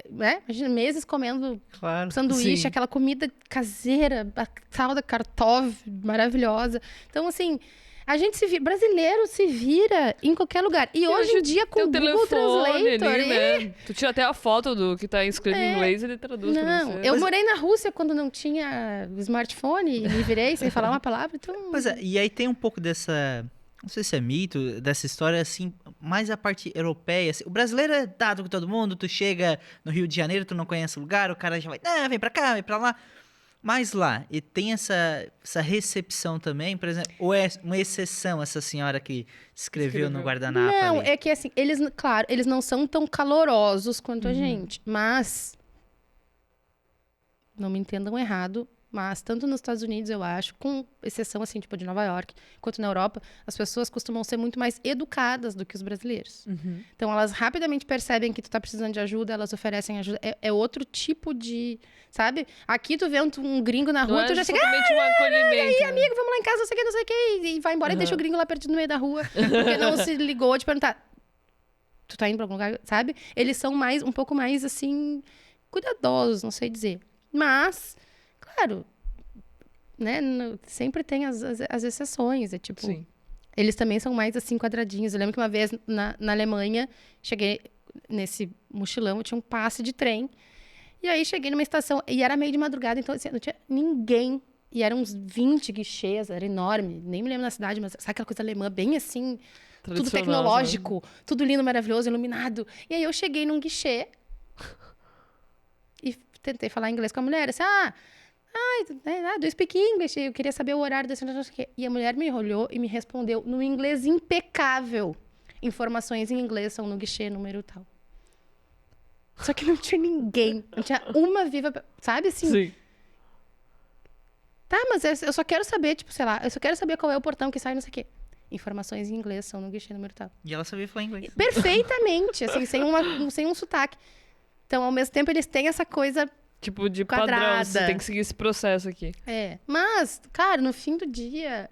imagina, meses comendo Claro, sanduíche, sim. aquela comida caseira, a tal da kartov, maravilhosa. Então, assim, a gente brasileiro se vira em qualquer lugar. E hoje em dia, com o Tem Google Translator... ali, né? Tu tira até a foto do que tá escrito em inglês e ele traduz pra Não, você. eu morei na Rússia quando não tinha smartphone e me virei sem falar uma palavra, então... Pois é, e aí tem um pouco dessa... Não sei se é mito, dessa história, assim, mais a parte europeia. Assim, o brasileiro é dado com todo mundo, tu chega no Rio de Janeiro, tu não conhece o lugar, o cara já vai, vem pra cá, vem pra lá. Mas lá, e tem essa recepção também, por exemplo, ou é uma exceção essa senhora que escreveu no guardanapo Não, ali? é que assim, claro, eles não são tão calorosos quanto a gente, mas... Não me entendam errado, mas tanto nos Estados Unidos, eu acho, com exceção, assim, tipo de Nova York, quanto na Europa, as pessoas costumam ser muito mais educadas do que os brasileiros. Então, elas rapidamente percebem que tu tá precisando de ajuda, elas oferecem ajuda. É outro tipo de... Sabe? Aqui tu vê um gringo na rua, Não tu é já chega... totalmente um acolhimento. E aí, né? amigo, vamos lá em casa, não sei o que, e vai embora e deixa o gringo lá perdido no meio da rua, porque não se ligou de perguntar, tu tá indo pra algum lugar, sabe? Eles são um pouco mais, assim, cuidadosos, não sei dizer. Mas, claro, né, sempre tem as exceções, é tipo... Sim. Eles também são mais, assim, quadradinhos. Eu lembro que uma vez, na Alemanha, cheguei nesse mochilão, eu tinha um passe de trem, e aí cheguei numa estação, e era meio de madrugada, então assim, não tinha ninguém, e eram uns 20 guichês, era enorme, nem me lembro da cidade, mas sabe aquela coisa alemã, bem assim, tudo Tradicional, tecnológico, tudo lindo, maravilhoso, iluminado. E aí eu cheguei num guichê e tentei falar inglês com a mulher, assim, do you speak English? Eu queria saber o horário desse... E a mulher me olhou e me respondeu no inglês impecável. Informações em inglês são no guichê, número tal. Só que não tinha ninguém. Não tinha uma viva... Sabe assim? Sim. Tá, mas eu só quero saber, tipo, sei lá, eu só quero saber qual é o portão que sai, não sei o quê. Informações em inglês são no guichê, número tal. E ela sabia falar inglês. Perfeitamente, assim, sem um sotaque. Então, ao mesmo tempo, eles têm essa coisa... Tipo, de Quadrada. padrão, você tem que seguir esse processo aqui. Mas, cara, no fim do dia,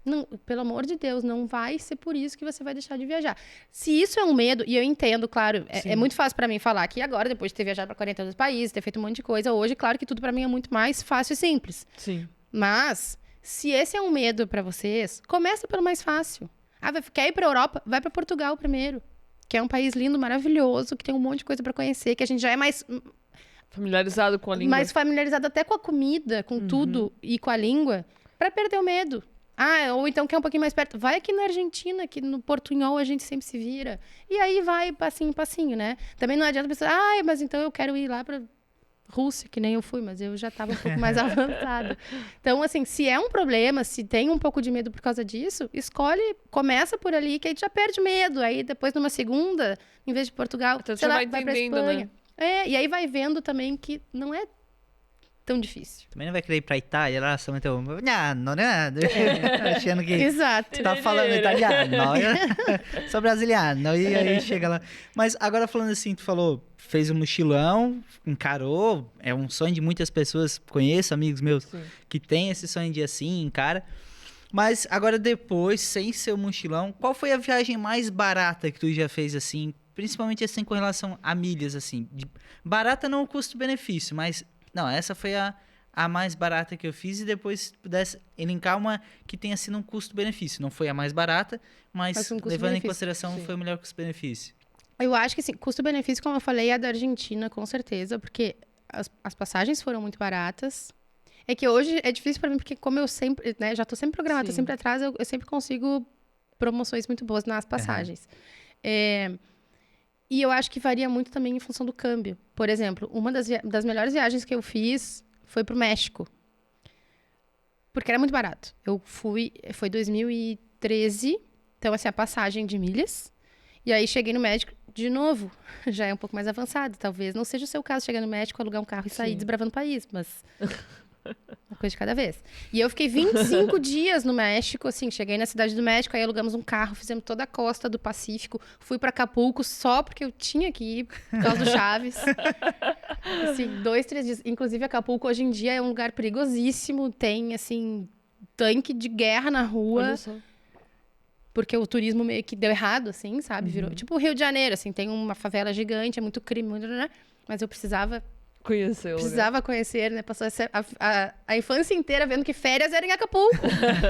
não, pelo amor de Deus, não vai ser por isso que você vai deixar de viajar. Se isso é um medo, e eu entendo, claro, é muito fácil pra mim falar que agora, depois de ter viajado pra 42 países, ter feito um monte de coisa, hoje, claro que tudo pra mim é muito mais fácil e simples. Sim. Mas, se esse é um medo pra vocês, começa pelo mais fácil. Quer ir pra Europa? Vai pra Portugal primeiro. Que é um país lindo, maravilhoso, que tem um monte de coisa pra conhecer, que a gente já é mais Familiarizado com a língua. mais familiarizado até com a comida, com tudo e com a língua, pra perder o medo. Ou então quer um pouquinho mais perto. Vai aqui na Argentina, que no Portunhol a gente sempre se vira. E aí vai passinho em passinho, né? Também não adianta pensar, mas então eu quero ir lá pra Rússia, que nem eu fui, mas eu já tava um pouco mais avançada. Então, assim, se é um problema, se tem um pouco de medo por causa disso, começa por ali, que aí tu já perde medo. Aí depois, numa segunda, em vez de Portugal, Então, sei você lá, vai vai pra entendendo, Espanha. né? E aí vai vendo também que não é tão difícil. Também não vai querer ir pra Itália lá, só meteu não, achando que Exato. tá falando italiano, sou brasiliano, e aí chega lá. Mas agora falando assim, tu falou, fez um mochilão, encarou, é um sonho de muitas pessoas, conheço amigos meus Sim. que tem esse sonho de assim, encara. Mas agora depois, sem ser o mochilão, qual foi a viagem mais barata que tu já fez assim, principalmente assim com relação a milhas, assim? Barata não o custo-benefício, mas não, essa foi a mais barata que eu fiz e depois se pudesse elencar uma que tenha sido um custo-benefício. Não foi a mais barata, mas Mas um levando em custo-benefício, consideração sim. foi o melhor custo-benefício. Eu acho que, assim, custo-benefício, como eu falei, é a da Argentina, com certeza, porque as passagens foram muito baratas. É que hoje é difícil pra mim, porque como eu sempre, né, já tô sempre programada, tô Sim. sempre atrás, eu sempre consigo promoções muito boas nas passagens. E eu acho que varia muito também em função do câmbio. Por exemplo, uma das melhores viagens que eu fiz foi pro México. Porque era muito barato. Foi 2013, então assim, a passagem de milhas. E aí cheguei no México de novo, já é um pouco mais avançado. Talvez não seja o seu caso chegar no México, alugar um carro e sair Sim. desbravando o país, mas uma coisa de cada vez. E eu fiquei 25 dias no México, assim, cheguei na cidade do México, aí alugamos um carro, fizemos toda a costa do Pacífico, fui pra Acapulco só porque eu tinha que ir por causa do Chaves. Assim, 2, 3 dias. Inclusive, Acapulco hoje em dia é um lugar perigosíssimo, tem, assim, tanque de guerra na rua. Olha só. Porque o turismo meio que deu errado, assim, sabe? Virou tipo o Rio de Janeiro, assim, tem uma favela gigante, é muito crime, mas eu precisava Conheceu. conhecer, né? Passou a infância inteira vendo que férias era em Acapulco.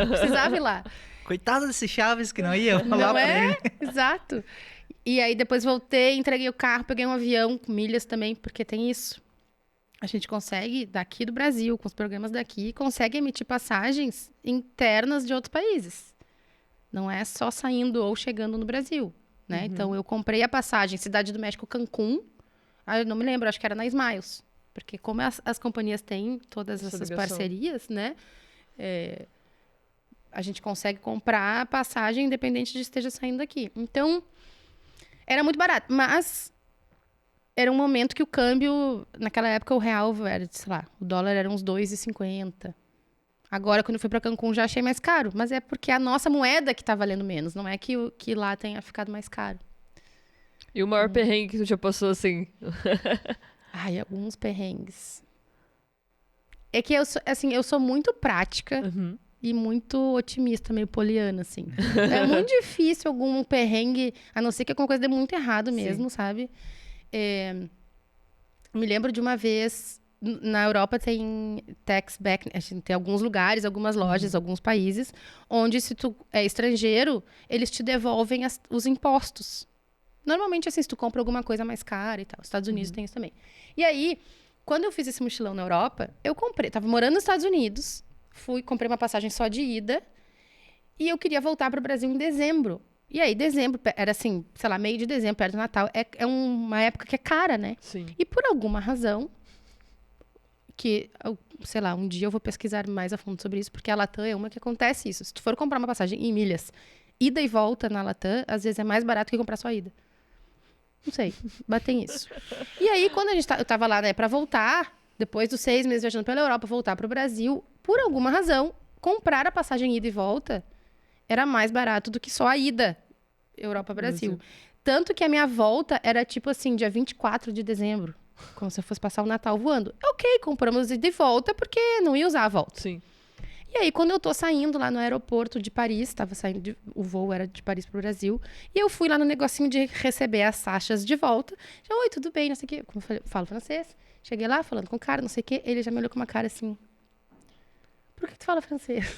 Precisava ir lá. Coitado desse Chaves que não ia lá Não pra é? ele. Exato. E aí depois voltei, entreguei o carro, peguei um avião com milhas também, porque tem isso. A gente consegue, daqui do Brasil, com os programas daqui, consegue emitir passagens internas de outros países. Não é só saindo ou chegando no Brasil, né? Então, eu comprei a passagem Cidade do México, Cancún. Eu não me lembro, acho que era na Smiles. Porque como as companhias têm todas Essa essas ligação. parcerias, né? A gente consegue comprar a passagem independente de esteja saindo daqui. Então, era muito barato. Mas era um momento que o câmbio... Naquela época, o real era, sei lá, o dólar era uns 2,50. Agora, quando eu fui para Cancún, já achei mais caro. Mas é porque a nossa moeda que tá valendo menos. Não é que lá tenha ficado mais caro. E o maior perrengue que tu já passou, assim? Ai, alguns perrengues. É que eu sou muito prática e muito otimista, meio poliana, assim. É muito difícil algum perrengue, a não ser que alguma coisa dê muito errado mesmo, sabe? Me lembro de uma vez... Na Europa tem tax back, tem alguns lugares, algumas lojas, alguns países, onde se tu é estrangeiro, eles te devolvem os impostos. Normalmente, assim, se tu compra alguma coisa mais cara e tal. Os Estados Unidos tem isso também. E aí, quando eu fiz esse mochilão na Europa, eu tava morando nos Estados Unidos, comprei uma passagem só de ida, e eu queria voltar para o Brasil em dezembro. E aí, dezembro, era assim, sei lá, meio de dezembro, perto do Natal, é uma época que é cara, né? Sim. E por alguma razão... que, sei lá, um dia eu vou pesquisar mais a fundo sobre isso, porque a Latam é uma que acontece isso. Se tu for comprar uma passagem em milhas, ida e volta na Latam, às vezes é mais barato que comprar só a ida. Não sei, batem isso. E aí, quando eu tava lá, né, pra voltar, depois dos 6 meses viajando pela Europa, voltar pro Brasil, por alguma razão, comprar a passagem ida e volta era mais barato do que só a ida Europa-Brasil. Tanto que a minha volta era, tipo assim, dia 24 de dezembro. Como se eu fosse passar o Natal voando. Ok, compramos de volta porque não ia usar a volta. Sim. E aí, quando eu tô saindo lá no aeroporto de Paris, o voo era de Paris pro Brasil, e eu fui lá no negocinho de receber as taxas de volta. Já, oi, tudo bem, não sei o quê. Como eu falo francês. Cheguei lá, falando com o cara, não sei o quê. Ele já me olhou com uma cara assim... Por que tu fala francês?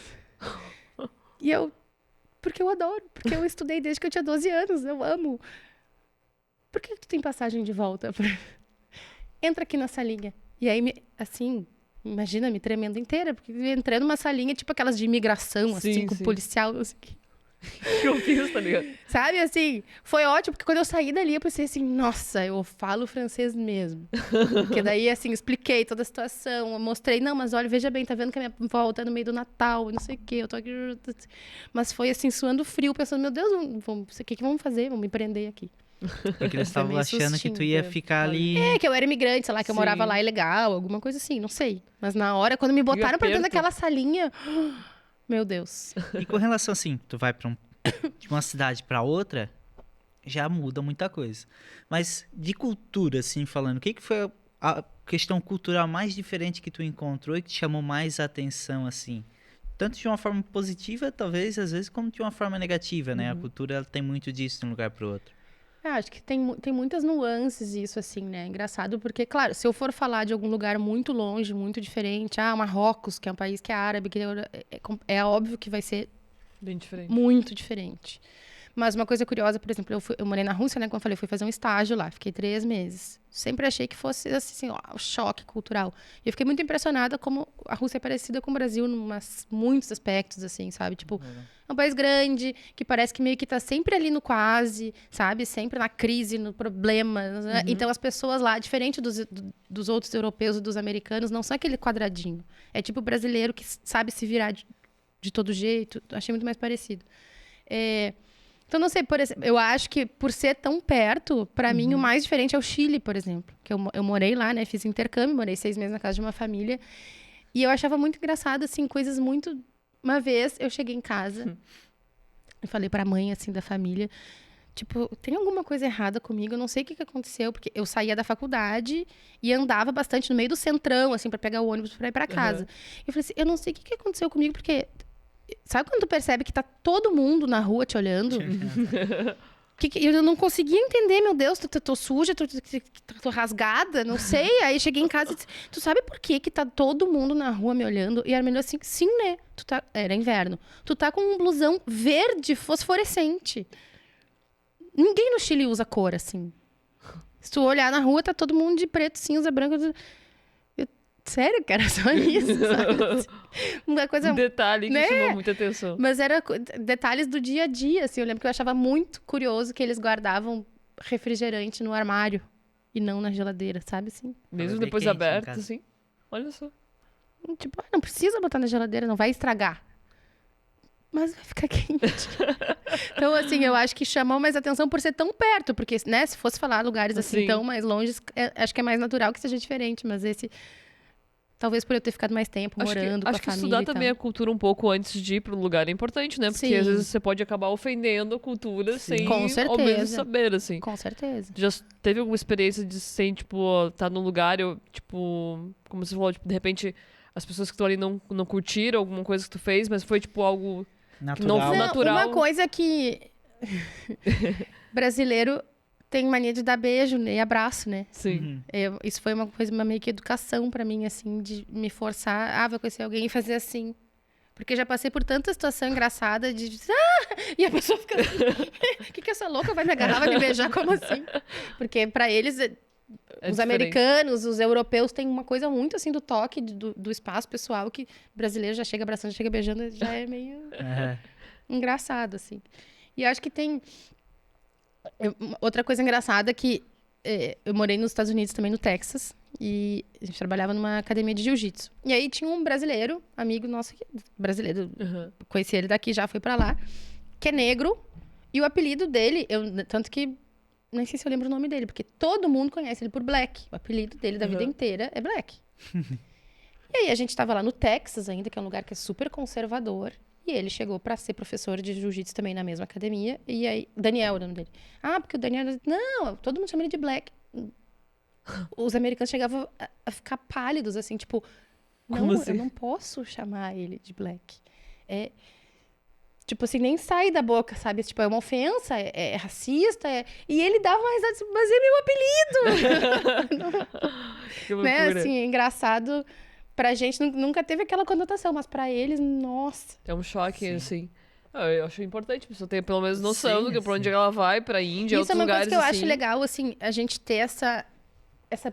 E eu... Porque eu adoro. Porque eu estudei desde que eu tinha 12 anos. Eu amo. Por que tu tem passagem de volta? Entra aqui na salinha. E aí, assim, imagina, me tremendo inteira, porque eu entrei numa salinha, tipo aquelas de imigração, assim, com policial, não sei o quê. Que eu fiz, tá ligado? Sabe, assim, foi ótimo, porque quando eu saí dali, eu pensei assim, nossa, eu falo francês mesmo. Porque daí, assim, expliquei toda a situação, eu mostrei, não, mas olha, veja bem, tá vendo que a minha volta é no meio do Natal, não sei o quê, eu tô aqui... Mas foi, assim, suando frio, pensando, meu Deus, o que vamos fazer? Vamos me prender aqui. Porque eles Foi estavam meio achando que tu sustinho, ia é. ficar ali. É, que eu era imigrante, sei lá, que eu Sim. morava lá ilegal, alguma coisa assim, não sei. Mas na hora, quando me botaram pra dentro aperto. daquela salinha, meu Deus. E com relação assim, tu vai de uma cidade pra outra, já muda muita coisa. Mas de cultura, assim, falando, o que foi a questão cultural mais diferente que tu encontrou e que te chamou mais atenção, assim? Tanto de uma forma positiva, talvez, às vezes, como de uma forma negativa, né? A cultura, ela tem muito disso de um lugar pro outro. Acho que tem muitas nuances isso, assim, né? Engraçado, porque, claro, se eu for falar de algum lugar muito longe, muito diferente, Marrocos, que é um país que é árabe, que é óbvio que vai ser Bem diferente. muito diferente. Mas uma coisa curiosa, por exemplo, eu morei na Rússia, né? Como eu falei, fui fazer um estágio lá, fiquei 3 meses. Sempre achei que fosse, assim, ó, um choque cultural. E eu fiquei muito impressionada como a Rússia é parecida com o Brasil em muitos aspectos, assim, sabe? Tipo, é um país grande, que parece que meio que tá sempre ali no quase, sabe? Sempre na crise, no problema. Né? Então, as pessoas lá, diferente dos outros europeus e dos americanos, não são aquele quadradinho. É tipo o brasileiro que sabe se virar de todo jeito. Achei muito mais parecido. Então, não sei, por exemplo, eu acho que por ser tão perto, pra mim o mais diferente é o Chile, por exemplo. Que eu morei lá, né? Fiz intercâmbio, morei 6 meses na casa de uma família. E eu achava muito engraçado, assim, coisas muito... Uma vez eu cheguei em casa e falei pra mãe, assim, da família, tipo, tem alguma coisa errada comigo? Eu não sei o que aconteceu, porque eu saía da faculdade e andava bastante no meio do centrão, assim, pra pegar o ônibus pra ir pra casa. Eu falei assim, eu não sei o que aconteceu comigo, porque... Sabe quando tu percebe que tá todo mundo na rua te olhando? Eu não conseguia entender, meu Deus, tô suja, tô rasgada, não sei. Aí cheguei em casa e disse, tu sabe por que tá todo mundo na rua me olhando? E a menina assim, sim, né? Era inverno. Tu tá com um blusão verde fosforescente. Ninguém no Chile usa cor, assim. Se tu olhar na rua, tá todo mundo de preto, cinza, branco... Sério, que era só isso, sabe? Uma coisa... Um detalhe que né? chamou muita atenção. Mas era detalhes do dia a dia, assim. Eu lembro que eu achava muito curioso que eles guardavam refrigerante no armário e não na geladeira, sabe, assim? Mesmo ver depois quente em aberto, casa. assim. Olha só. Tipo, não precisa botar na geladeira, não vai estragar. Mas vai ficar quente. Então, assim, eu acho que chamou mais atenção por ser tão perto. Porque, né, se fosse falar lugares assim Sim. tão mais longe, acho que é mais natural que seja diferente. Mas esse... Talvez por eu ter ficado mais tempo morando com a Acho que família estudar e tal. também a cultura um pouco antes de ir pro lugar é importante, né? Porque Sim. às vezes você pode acabar ofendendo a cultura sem Com ao certeza. menos saber, assim. Com certeza. Já teve alguma experiência de sem, tipo, tá num lugar, tipo, como você falou, tipo, de repente as pessoas que estão ali não curtiram alguma coisa que tu fez, mas foi, tipo, algo Natural. Não, Não, natural. uma coisa que brasileiro tem mania de dar beijo e abraço, né? Assim. Isso foi uma coisa, meio que educação pra mim, assim, de me forçar, vai conhecer alguém e fazer assim. Porque já passei por tanta situação engraçada e a pessoa fica assim, o que essa louca vai me agarrar, vai me beijar, como assim? Porque pra eles, os diferente. americanos, os europeus têm uma coisa muito assim do toque, do espaço pessoal, que brasileiro já chega abraçando, já chega beijando, já é meio engraçado, assim. E acho que tem outra coisa engraçada que eu morei nos Estados Unidos também, no Texas, e a gente trabalhava numa academia de jiu-jitsu. E aí tinha um brasileiro, amigo nosso, brasileiro, conheci ele daqui, já foi pra lá, que é negro, e o apelido dele, tanto que, nem sei se eu lembro o nome dele, porque todo mundo conhece ele por Black. O apelido dele da vida inteira é Black. E aí a gente tava lá no Texas ainda, que é um lugar que é super conservador, e ele chegou pra ser professor de jiu-jitsu também na mesma academia. E aí, Daniel, o nome dele. Porque o Daniel... Não, todo mundo chama ele de Black. Os americanos chegavam a ficar pálidos, assim, tipo... Como Não, assim? eu não posso chamar ele de Black. Tipo assim, nem sai da boca, sabe? Tipo, é uma ofensa, é racista. E ele dava mais... Mas é meu apelido! Que Né? loucura. Assim, é engraçado... Pra gente nunca teve aquela conotação, mas pra eles, nossa. É um choque, Sim. assim. Eu acho importante a pessoa ter pelo menos noção Sim, do que pra onde sim. ela vai, pra Índia, Isso outros é uma lugares, coisa que eu assim. acho legal, assim, a gente ter essa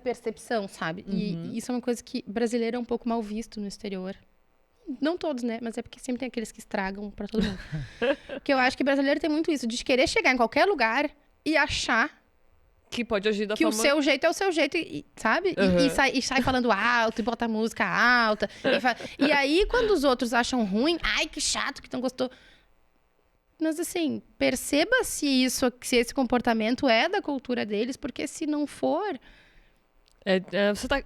percepção, sabe? E isso é uma coisa que brasileiro é um pouco mal visto no exterior. Não todos, né? Mas é porque sempre tem aqueles que estragam pra todo mundo. Que eu acho que brasileiro tem muito isso, de querer chegar em qualquer lugar e achar Que pode agir da que forma... o seu jeito é o seu jeito, sabe? E sai falando alto, e bota a música alta. E aí, quando os outros acham ruim, ai, que chato, que não gostou. Mas assim, perceba se esse comportamento é da cultura deles, porque se não for, Você tá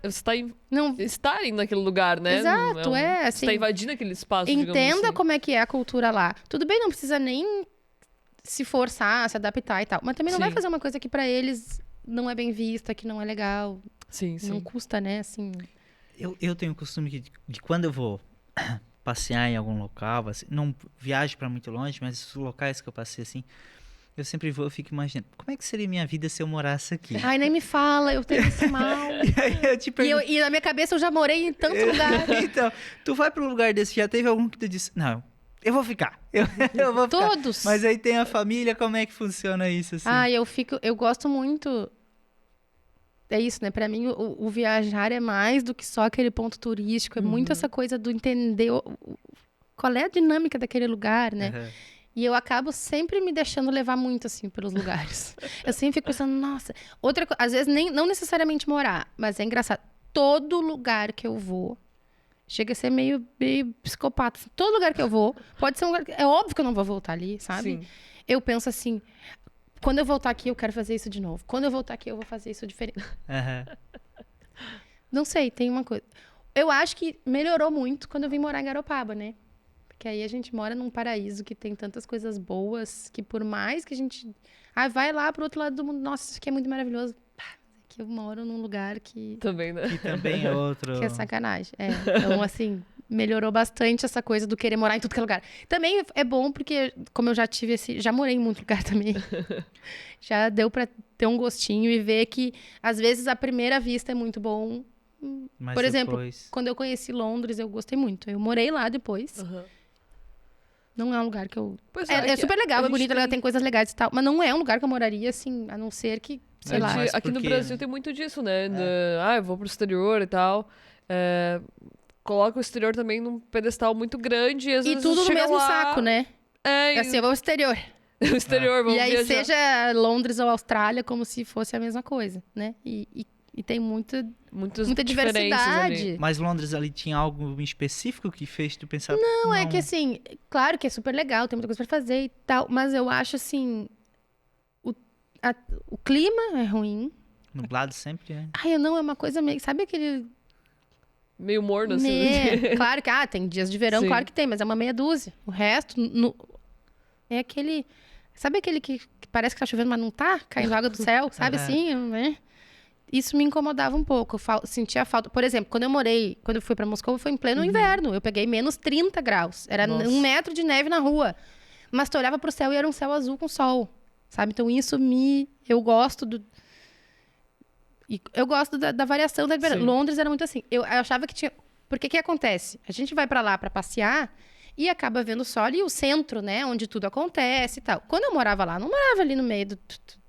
não estar indo naquele lugar, né? Exato, Você assim, tá invadindo aquele espaço, digamos entenda assim. como é que é a cultura lá. Tudo bem, não precisa nem se forçar, se adaptar e tal. Mas também não vai Sim. fazer uma coisa que pra eles não é bem vista, que não é legal. Sim, Não sim. custa, né? Assim. Eu tenho o costume de quando eu vou passear em algum local, assim, não viajo pra muito longe, mas os locais que eu passei assim, eu sempre vou, eu fico imaginando, como é que seria minha vida se eu morasse aqui? Ai, nem me fala, eu tenho esse mal. E aí eu te pergunto, E na minha cabeça eu já morei em tanto lugar. então, tu vai pra um lugar desse, já teve algum que tu disse, não, eu vou ficar, eu vou ficar. Todos. Mas aí tem a família, como é que funciona isso assim? Ah, eu gosto muito. É isso, né? Pra mim, o viajar é mais do que só aquele ponto turístico. É muito essa coisa do entender qual é a dinâmica daquele lugar, né? Aham. E eu acabo sempre me deixando levar muito, assim, pelos lugares. Eu sempre fico pensando, nossa... Às vezes, não necessariamente morar, mas é engraçado. Todo lugar que eu vou, chega a ser meio psicopata. Todo lugar que eu vou, pode ser um lugar... É óbvio que eu não vou voltar ali, sabe? Sim. Eu penso assim, quando eu voltar aqui, eu quero fazer isso de novo. Quando eu voltar aqui, eu vou fazer isso diferente. Aham. Não sei, tem uma coisa. Eu acho que melhorou muito quando eu vim morar em Garopaba, né? Porque aí a gente mora num paraíso que tem tantas coisas boas, que por mais que a gente... Ah, vai lá pro outro lado do mundo. Nossa, isso aqui é muito maravilhoso. Que eu moro num lugar que Também, né? E também é outro. é sacanagem. É. Então, assim, melhorou bastante essa coisa do querer morar em tudo que é lugar. Também é bom porque, como eu já tive já morei em muito lugar também. Já deu pra ter um gostinho e ver que, às vezes, à primeira vista é muito bom. Mas Por exemplo, depois... quando eu conheci Londres, eu gostei muito. Eu morei lá depois. Aham. Não é um lugar que eu... Pois É que super legal, a é gente bonito, tem coisas legais e tal. Mas não é um lugar que eu moraria, assim, a não ser que, sei lá. Mas Aqui no por quê, Brasil né? tem muito disso, né? Eu vou pro exterior e tal. Coloca o exterior também num pedestal muito grande. E, às E vezes tudo no chega mesmo lá, saco, né? É, Assim, eu vou ao exterior. o exterior, vamos E aí, viajar. seja Londres ou Austrália, como se fosse a mesma coisa, né? E tem muita Muita diversidade. Mas Londres ali tinha algo em específico que fez tu pensar... Não, é que assim, claro que é super legal, tem muita coisa pra fazer e tal, mas eu acho assim, o clima é ruim. Nublado sempre, né? Ai, não, é uma coisa meio, sabe aquele... Meio morno, assim. Né? Claro que, tem dias de verão, Sim. claro que tem, mas é uma meia dúzia. O resto, é aquele... Sabe aquele que parece que tá chovendo, mas não tá? Caindo água do céu, sabe Aham. assim, né? Isso me incomodava um pouco. Eu sentia falta. Por exemplo, quando eu fui pra Moscou, foi em pleno inverno. Eu peguei menos 30 graus. Era Nossa. 1 metro de neve na rua. Mas tu olhava pro céu e era um céu azul com sol. Sabe? Então isso eu gosto do... E eu gosto da variação da liberdade. Sim. Londres era muito assim. Eu achava que tinha... Porque que acontece? A gente vai pra lá pra passear e acaba vendo o sol e o centro, né? Onde tudo acontece e tal. Quando eu morava lá, não morava ali no meio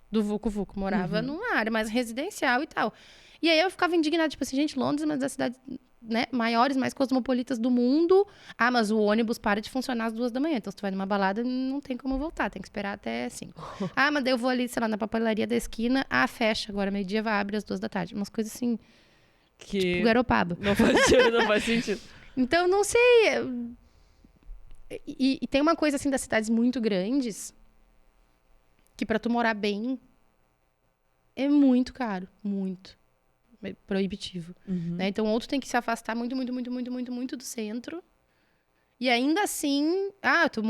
do vucu-vucu. Morava numa área mais residencial e tal. E aí eu ficava indignada, tipo assim, gente, Londres é uma das cidades, né, maiores, mais cosmopolitas do mundo. Ah, mas o ônibus para de funcionar às 2 da manhã. Então, se tu vai numa balada, não tem como voltar. Tem que esperar até 5. Ah, mas daí eu vou ali, sei lá, na papelaria da esquina. Ah, fecha. Agora, meio-dia, vai abrir às 2 da tarde. Umas coisas assim, Que tipo Garopaba. não faz sentido, não faz sentido. Então, não sei... E tem uma coisa, assim, das cidades muito grandes, que pra tu morar bem, é muito caro. Muito. É proibitivo. Né? Então, ou tu tem que se afastar muito, muito, muito, muito, muito, muito do centro. E ainda assim,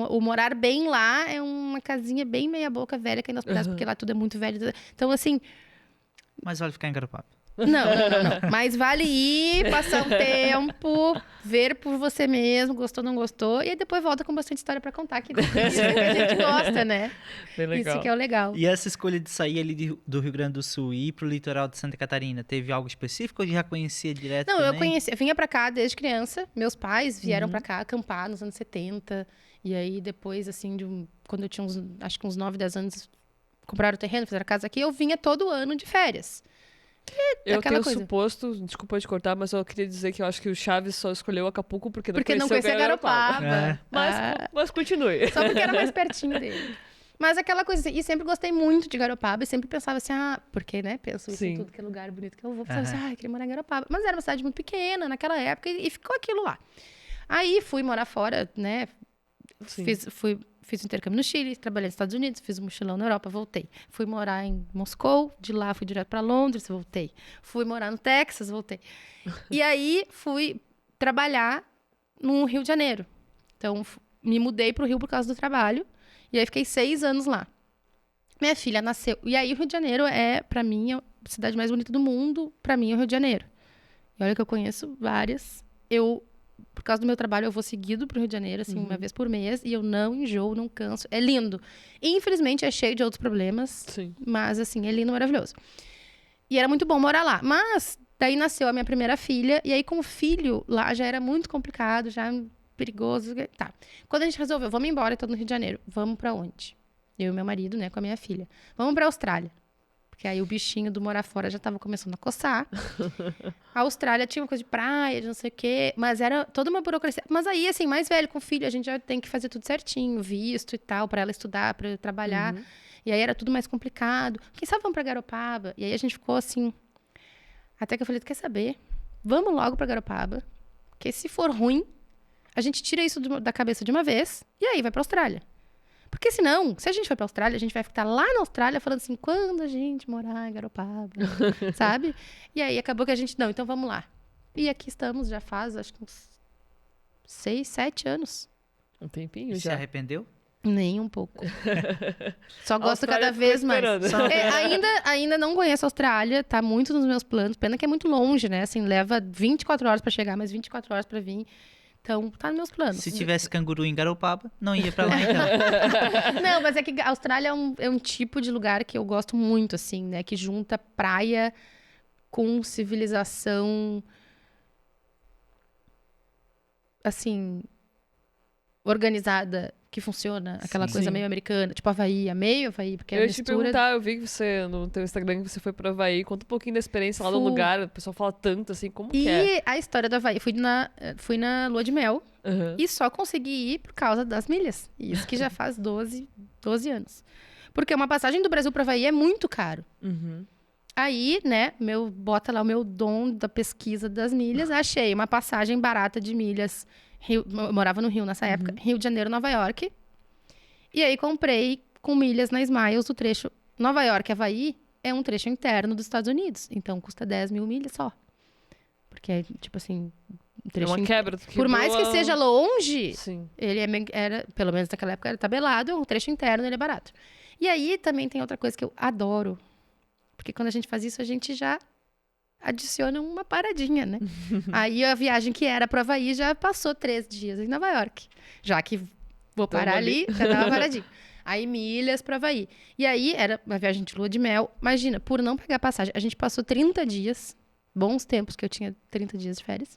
o morar bem lá é uma casinha bem meia boca velha que ainda pedaços, porque lá tudo é muito velho. Então, assim, Mas vale ficar em Garopaba. não. Mas vale ir, passar um tempo, ver por você mesmo, gostou, não gostou, e aí depois volta com bastante história pra contar, que isso é que a gente gosta, né? Bem legal. Isso que é o legal. E essa escolha de sair ali do Rio Grande do Sul e ir pro litoral de Santa Catarina, teve algo específico ou já conhecia direto Não, também? eu vinha pra cá desde criança. Meus pais vieram pra cá acampar nos anos 70. E aí, depois, assim, quando eu tinha acho que uns 9, 10 anos, compraram o terreno, fizeram a casa aqui, eu vinha todo ano de férias. Eu aquela tenho coisa. suposto, desculpa te cortar, mas eu queria dizer que eu acho que o Chaves só escolheu Acapulco porque não Porque não conheceu conhecia Garopaba. Garopaba. Mas continue. Só porque era mais pertinho dele. Mas aquela coisa assim, e sempre gostei muito de Garopaba, e sempre pensava assim, porque, né, penso isso em Sim. tudo que é lugar bonito que eu vou. Pensava assim, queria morar em Garopaba. Mas era uma cidade muito pequena naquela época, e ficou aquilo lá. Aí fui morar fora, né, Sim. Fiz intercâmbio no Chile, trabalhei nos Estados Unidos, fiz um mochilão na Europa, voltei. Fui morar em Moscou, de lá fui direto para Londres, voltei. Fui morar no Texas, voltei. E aí fui trabalhar no Rio de Janeiro. Então, me mudei pro Rio por causa do trabalho. E aí fiquei 6 anos lá. Minha filha nasceu. E aí o Rio de Janeiro é, pra mim, a cidade mais bonita do mundo. Pra mim, é o Rio de Janeiro. E olha que eu conheço várias. Por causa do meu trabalho, eu vou seguido pro Rio de Janeiro, assim, uma vez por mês. E eu não enjoo, não canso. É lindo. Infelizmente, é cheio de outros problemas. Sim. Mas, assim, é lindo, maravilhoso. E era muito bom morar lá. Mas, daí nasceu a minha primeira filha. E aí, com o filho, lá já era muito complicado, já perigoso. Tá. Quando a gente resolveu, vamos embora, eu tô no Rio de Janeiro. Vamos pra onde? Eu e meu marido, né, com a minha filha. Vamos pra Austrália. Porque aí o bichinho do morar fora já tava começando a coçar. A Austrália tinha uma coisa de praia, de não sei o quê. Mas era toda uma burocracia. Mas aí, assim, mais velho, com filho, a gente já tem que fazer tudo certinho. Visto e tal, pra ela estudar, pra eu trabalhar. E aí era tudo mais complicado. Quem sabe vamos pra Garopaba? E aí a gente ficou assim... Até que eu falei, tu quer saber? Vamos logo pra Garopaba. Porque se for ruim... A gente tira isso da cabeça de uma vez e aí vai pra Austrália. Porque senão, se a gente for pra Austrália, a gente vai ficar lá na Austrália falando assim, quando a gente morar em Garopaba, sabe? E aí acabou que a gente, não, então vamos lá. E aqui estamos, já faz, acho que uns 6, 7 anos. Um tempinho E já. se arrependeu? Nem um pouco. Só gosto Austrália cada vez ficou mais. esperando. Ainda não conheço a Austrália, tá muito nos meus planos. Pena que é muito longe, né? Assim, leva 24 horas pra chegar, mas 24 horas pra vir. Então, tá nos meus planos. Se tivesse canguru em Garopaba, não ia pra lá então. Não, mas é que a Austrália é um tipo de lugar que eu gosto muito, assim, né? Que junta praia com civilização, assim, organizada, que funciona. Aquela Sim. coisa Sim. meio americana. Tipo Havaí, meio Havaí, porque é Eu a ia te mistura... perguntar, eu vi que você, no teu Instagram, que você foi pro Havaí. Conta um pouquinho da experiência lá no Fui. lugar. O pessoal fala tanto, assim, como que é? E a história do Havaí, fui na lua de mel Aham. e só consegui ir por causa das milhas. Isso que já faz 12 anos. Porque uma passagem do Brasil para Havaí é muito caro. Uhum. Aí, né, bota lá o meu dom da pesquisa das milhas, achei uma passagem barata de milhas. Eu morava no Rio nessa época, Rio de Janeiro, Nova York. E aí comprei com milhas na Smiles o trecho Nova York, Havaí, é um trecho interno dos Estados Unidos. Então custa 10 mil milhas só. Porque é tipo assim, um É trecho uma quebra. por mais que seja longe, Sim. ele era, pelo menos naquela época, era tabelado, é um trecho interno, ele é barato. E aí também tem outra coisa que eu adoro. Porque quando a gente faz isso, a gente já adiciona uma paradinha, né? Aí a viagem que era pro Havaí já passou 3 dias em Nova York. Já que vou parar ali, já dava paradinha. Aí milhas pro Havaí. E aí era uma viagem de lua de mel. Imagina, por não pagar passagem, a gente passou 30 dias, bons tempos que eu tinha 30 dias de férias.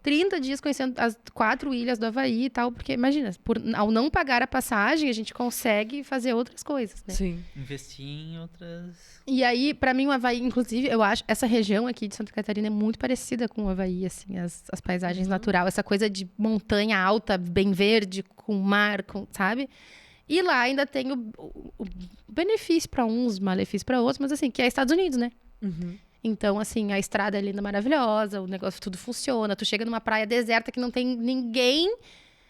30 dias conhecendo as 4 ilhas do Havaí e tal, porque imagina, ao não pagar a passagem, a gente consegue fazer outras coisas, né? Sim. Investir em outras... E aí, pra mim, o Havaí, inclusive, eu acho, essa região aqui de Santa Catarina é muito parecida com o Havaí, assim, as paisagens naturais, essa coisa de montanha alta, bem verde, com mar, sabe? E lá ainda tem o benefício pra uns, malefício pra outros, mas assim, que é Estados Unidos, né? Uhum. Então, assim, a estrada é linda, maravilhosa, o negócio tudo funciona. Tu chega numa praia deserta que não tem ninguém,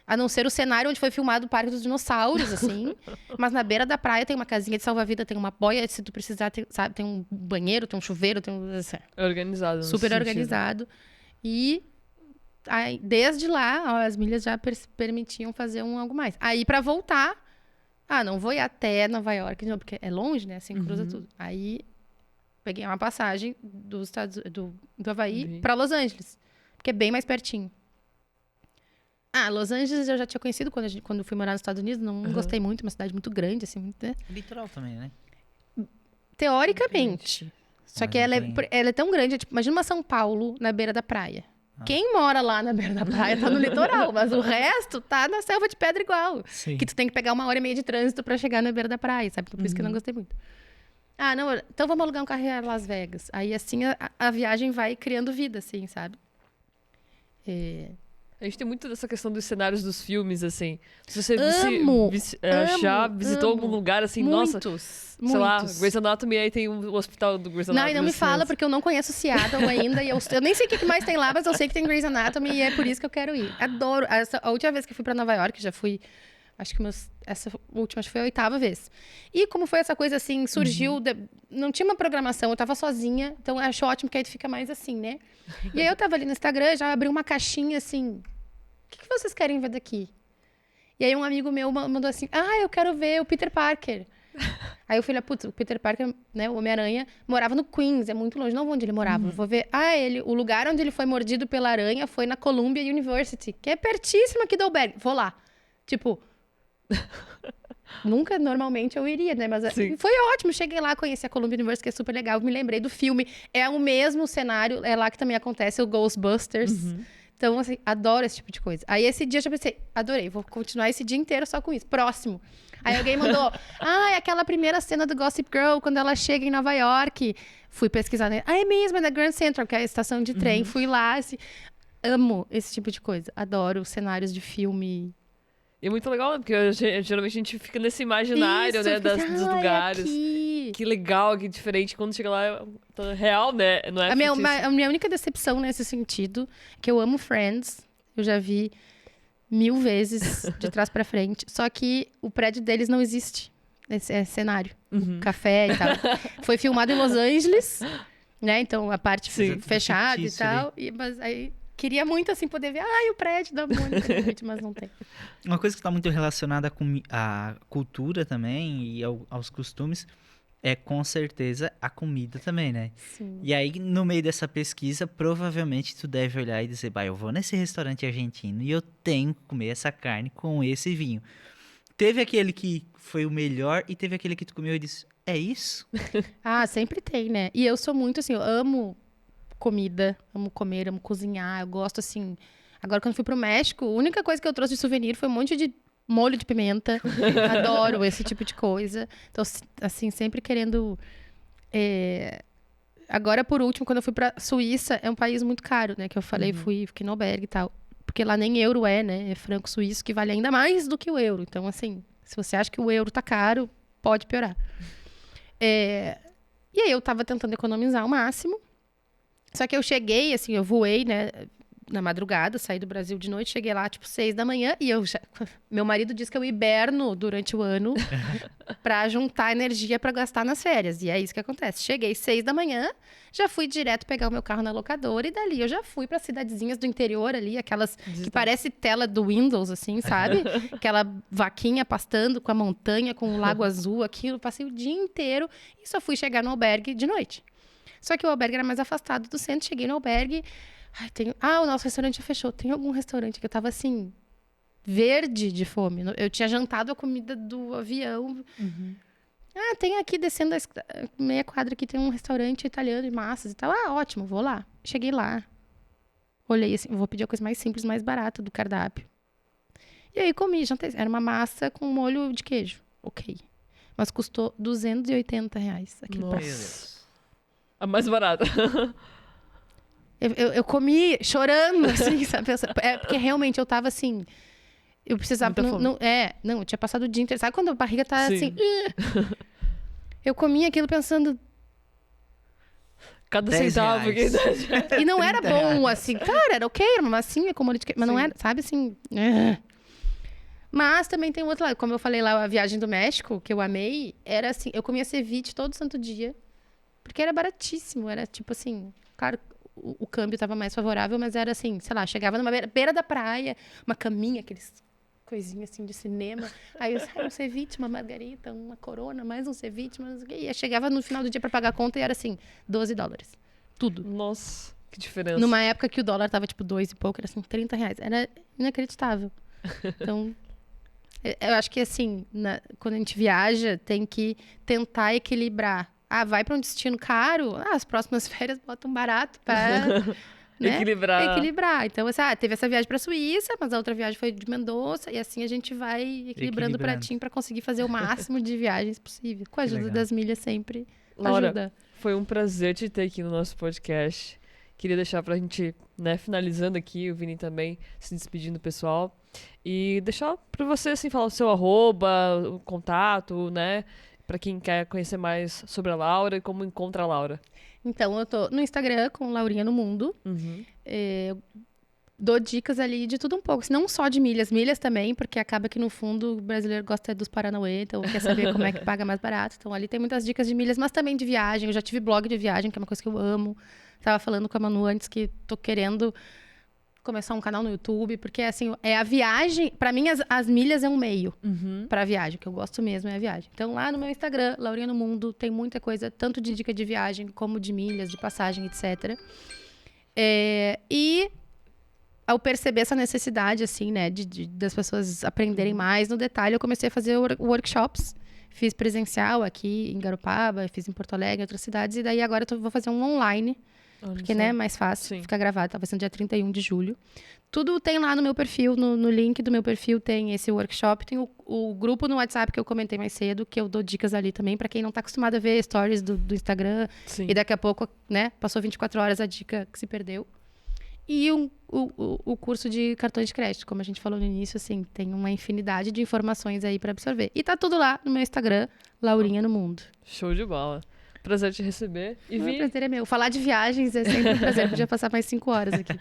a não ser o cenário onde foi filmado o Parque dos Dinossauros, assim. Mas na beira da praia tem uma casinha de salva-vida, tem uma boia, se tu precisar, sabe, tem um banheiro, tem um chuveiro, tem assim, É organizado. nesse super sentido. organizado. E aí, desde lá, ó, as milhas já permitiam fazer algo mais. Aí, pra voltar, não vou ir até Nova York, não, porque é longe, né? Assim, cruza tudo. Aí, peguei uma passagem do Havaí pra Los Angeles, porque é bem mais pertinho. Los Angeles eu já tinha conhecido quando fui morar nos Estados Unidos, não gostei muito, uma cidade muito grande, assim, muito, né? Litoral também, né? Teoricamente. Só Mas que não ela tem. é tão grande, tipo, imagina uma São Paulo na beira da praia. Quem mora lá na beira da praia tá no litoral, mas o resto tá na selva de pedra igual. Sim. Que tu tem que pegar 1h30 de trânsito pra chegar na beira da praia, sabe? Por isso que eu não gostei muito. Não, então vamos alugar um carro em Las Vegas. Aí, assim, a viagem vai criando vida, assim, sabe? A gente tem muito dessa questão dos cenários dos filmes, assim. Se você Amo, já visitou algum lugar, assim, nossa, muitos. sei lá, Grey's Anatomy, aí tem o hospital do Grey's Anatomy. Não, e não me assim, fala, porque eu não conheço Seattle ainda. E eu nem sei o que mais tem lá, mas eu sei que tem Grey's Anatomy e é por isso que eu quero ir. Adoro. A última vez que eu fui pra Nova York, já fui Acho que essa última acho que foi a 8ª vez. E como foi essa coisa assim, surgiu... não tinha uma programação, eu tava sozinha. Então, eu acho ótimo que aí fica mais assim, né? E aí, eu tava ali no Instagram, já abri uma caixinha assim... O que vocês querem ver daqui? E aí, um amigo meu mandou assim... eu quero ver o Peter Parker. Aí eu falei, putz, o Peter Parker, né, o Homem-Aranha, morava no Queens, é muito longe, não onde ele morava. Vou ver, o lugar onde ele foi mordido pela aranha foi na Columbia University, que é pertíssimo aqui do albergue. Vou lá. Tipo, nunca, normalmente, eu iria, né, mas foi ótimo, cheguei lá, conheci a Columbia University, que é super legal, me lembrei do filme, é o mesmo cenário, é lá que também acontece o Ghostbusters. Então, assim, adoro esse tipo de coisa. Aí, esse dia, eu já pensei, adorei, vou continuar esse dia inteiro só com isso. Próximo. Aí, alguém mandou, é aquela primeira cena do Gossip Girl, quando ela chega em Nova York. Fui pesquisar, né? É mesmo, é da Grand Central, que é a estação de trem. Fui lá, assim, amo esse tipo de coisa. Adoro cenários de filme. E é muito legal, né? Porque geralmente a gente fica nesse imaginário, Isso, né? Dos lugares. Aqui. Que legal, que diferente. Quando chega lá, é real, né? Não é fictício. A minha única decepção nesse sentido é que eu amo Friends. Eu já vi 1000 vezes de trás pra frente. Só que o prédio deles não existe. Esse é cenário. Café e tal. Foi filmado em Los Angeles, né? Então, a parte fechada e tal. Mas aí... Queria muito, assim, poder ver, o prédio da Mônica, mas não tem. Uma coisa que está muito relacionada à cultura também e aos costumes é, com certeza, a comida também, né? Sim. E aí, no meio dessa pesquisa, provavelmente tu deve olhar e dizer, eu vou nesse restaurante argentino e eu tenho que comer essa carne com esse vinho. Teve aquele que foi o melhor e teve aquele que tu comeu e disse, é isso? Sempre tem, né? E eu sou muito, assim, eu amo... comida, amo comer, amo cozinhar, eu gosto assim... Agora, quando fui pro México, a única coisa que eu trouxe de souvenir foi um monte de molho de pimenta. Adoro esse tipo de coisa. Então, assim, sempre querendo... Agora, por último, quando eu fui pra Suíça, é um país muito caro, né? Que eu falei, fiquei no albergue e tal. Porque lá nem euro né? É franco suíço, que vale ainda mais do que o euro. Então, assim, se você acha que o euro tá caro, pode piorar. E aí, eu tava tentando economizar ao máximo. Só que eu cheguei, assim, eu voei, né, na madrugada, saí do Brasil de noite, cheguei lá, tipo, 6 da manhã, e meu marido diz que eu hiberno durante o ano pra juntar energia pra gastar nas férias, e é isso que acontece. Cheguei 6 da manhã, já fui direto pegar o meu carro na locadora, e dali eu já fui pra cidadezinhas do interior ali, aquelas que parece tela do Windows, assim, sabe? Aquela vaquinha pastando com a montanha, com o lago azul, aquilo, passei o dia inteiro, e só fui chegar no albergue de noite. Só que o albergue era mais afastado do centro. Cheguei no albergue. O nosso restaurante já fechou. Tem algum restaurante que eu tava assim, verde de fome. Eu tinha jantado a comida do avião. Tem aqui descendo a meia quadra aqui, tem um restaurante italiano de massas e tal. Ótimo, vou lá. Cheguei lá. Olhei assim, vou pedir a coisa mais simples, mais barata do cardápio. E aí comi, jantei. Era uma massa com molho de queijo. Ok. Mas custou R$280 aquele prato. A mais barata. Eu comi chorando, assim, sabe? Porque realmente eu tava assim... Eu precisava... eu tinha passado o dia inteiro. Sabe quando a barriga tá assim... Eu comi aquilo pensando... Cada centavo. E não era bom, assim. Cara, era ok, era uma massinha com molho de queijo. Mas não era, sabe, assim... Mas também tem um outro lado. Como eu falei lá, a viagem do México, que eu amei, era assim... Eu comia ceviche todo santo dia. Porque era baratíssimo, era tipo assim... Claro, o câmbio estava mais favorável, mas era assim, sei lá, chegava numa beira da praia, uma caminha, aqueles coisinhas assim de cinema. Aí eu saía um ceviche, uma margarita, uma corona, mais um ceviche, mas... E aí chegava no final do dia para pagar a conta e era assim, $12. Tudo. Nossa, que diferença. Numa época que o dólar tava tipo 2 e pouco, era assim, R$30. Era inacreditável. Então... Eu acho que assim, quando a gente viaja, tem que tentar equilibrar. Vai para um destino caro, as próximas férias botam barato para né? Equilibrar. Então, teve essa viagem para a Suíça, mas a outra viagem foi de Mendoza, e assim a gente vai equilibrando o pratinho para conseguir fazer o máximo de viagens possível. Com a ajuda das milhas sempre Laura, ajuda. Foi um prazer te ter aqui no nosso podcast. Queria deixar pra gente, né, finalizando aqui, o Vini também se despedindo do pessoal. E deixar pra você, assim, falar o seu arroba, o contato, né? Pra quem quer conhecer mais sobre a Laura e como encontra a Laura. Então, eu tô no Instagram com Laurinha no Mundo. dou dicas ali de tudo um pouco. Não só de milhas, milhas também, porque acaba que no fundo o brasileiro gosta dos Paranauê, então quer saber como é que paga mais barato. Então ali tem muitas dicas de milhas, mas também de viagem. Eu já tive blog de viagem, que é uma coisa que eu amo. Tava falando com a Manu antes que tô querendo começar um canal no YouTube, porque assim, é a viagem, pra mim as milhas é um meio pra viagem, o que eu gosto mesmo é a viagem. Então lá no meu Instagram, Laurinha no Mundo, tem muita coisa, tanto de dica de viagem, como de milhas, de passagem, etc. E ao perceber essa necessidade, assim, né, das pessoas aprenderem mais no detalhe, eu comecei a fazer workshops. Fiz presencial aqui em Garopaba, fiz em Porto Alegre, em outras cidades, e daí agora eu vou fazer um online, porque, né, é mais fácil, fica gravado, tá sendo dia 31 de julho. Tudo tem lá no meu perfil, no link do meu perfil tem esse workshop, tem o grupo no WhatsApp que eu comentei mais cedo, que eu dou dicas ali também, pra quem não tá acostumado a ver stories do Instagram, e daqui a pouco, né, passou 24 horas a dica que se perdeu. E o curso de cartões de crédito, como a gente falou no início, assim, tem uma infinidade de informações aí pra absorver. E tá tudo lá no meu Instagram, Laurinha no Mundo. Show de bola. Prazer te receber. E O prazer é meu. Falar de viagens é sempre um prazer. Podia passar mais 5 horas aqui.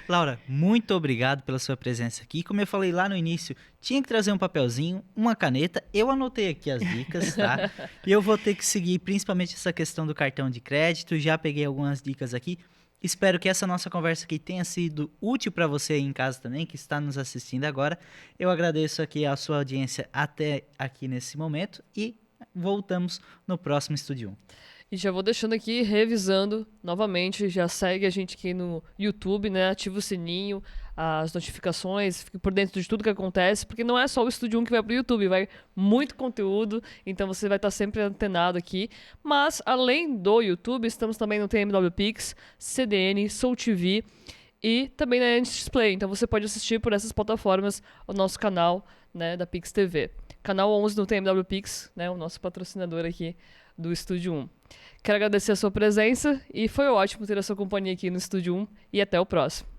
Laura, muito obrigado pela sua presença aqui. Como eu falei lá no início, tinha que trazer um papelzinho, uma caneta. Eu anotei aqui as dicas, tá? E eu vou ter que seguir principalmente essa questão do cartão de crédito. Já peguei algumas dicas aqui. Espero que essa nossa conversa aqui tenha sido útil para você aí em casa também, que está nos assistindo agora. Eu agradeço aqui a sua audiência até aqui nesse momento e voltamos no próximo Estúdio 1. E já vou deixando aqui, revisando novamente, já segue a gente aqui no YouTube, né? Ativa o sininho, as notificações, fique por dentro de tudo que acontece, porque não é só o Estúdio 1 que vai pro YouTube, vai muito conteúdo, então você vai estar sempre antenado aqui. Mas, além do YouTube, estamos também no TMW Pix, CDN, Soul TV e também na Display. Então você pode assistir por essas plataformas o nosso canal, né, da Pix TV. Canal 11 no TMW Pix, né, o nosso patrocinador aqui do Estúdio 1. Quero agradecer a sua presença e foi ótimo ter a sua companhia aqui no Estúdio 1 e até o próximo.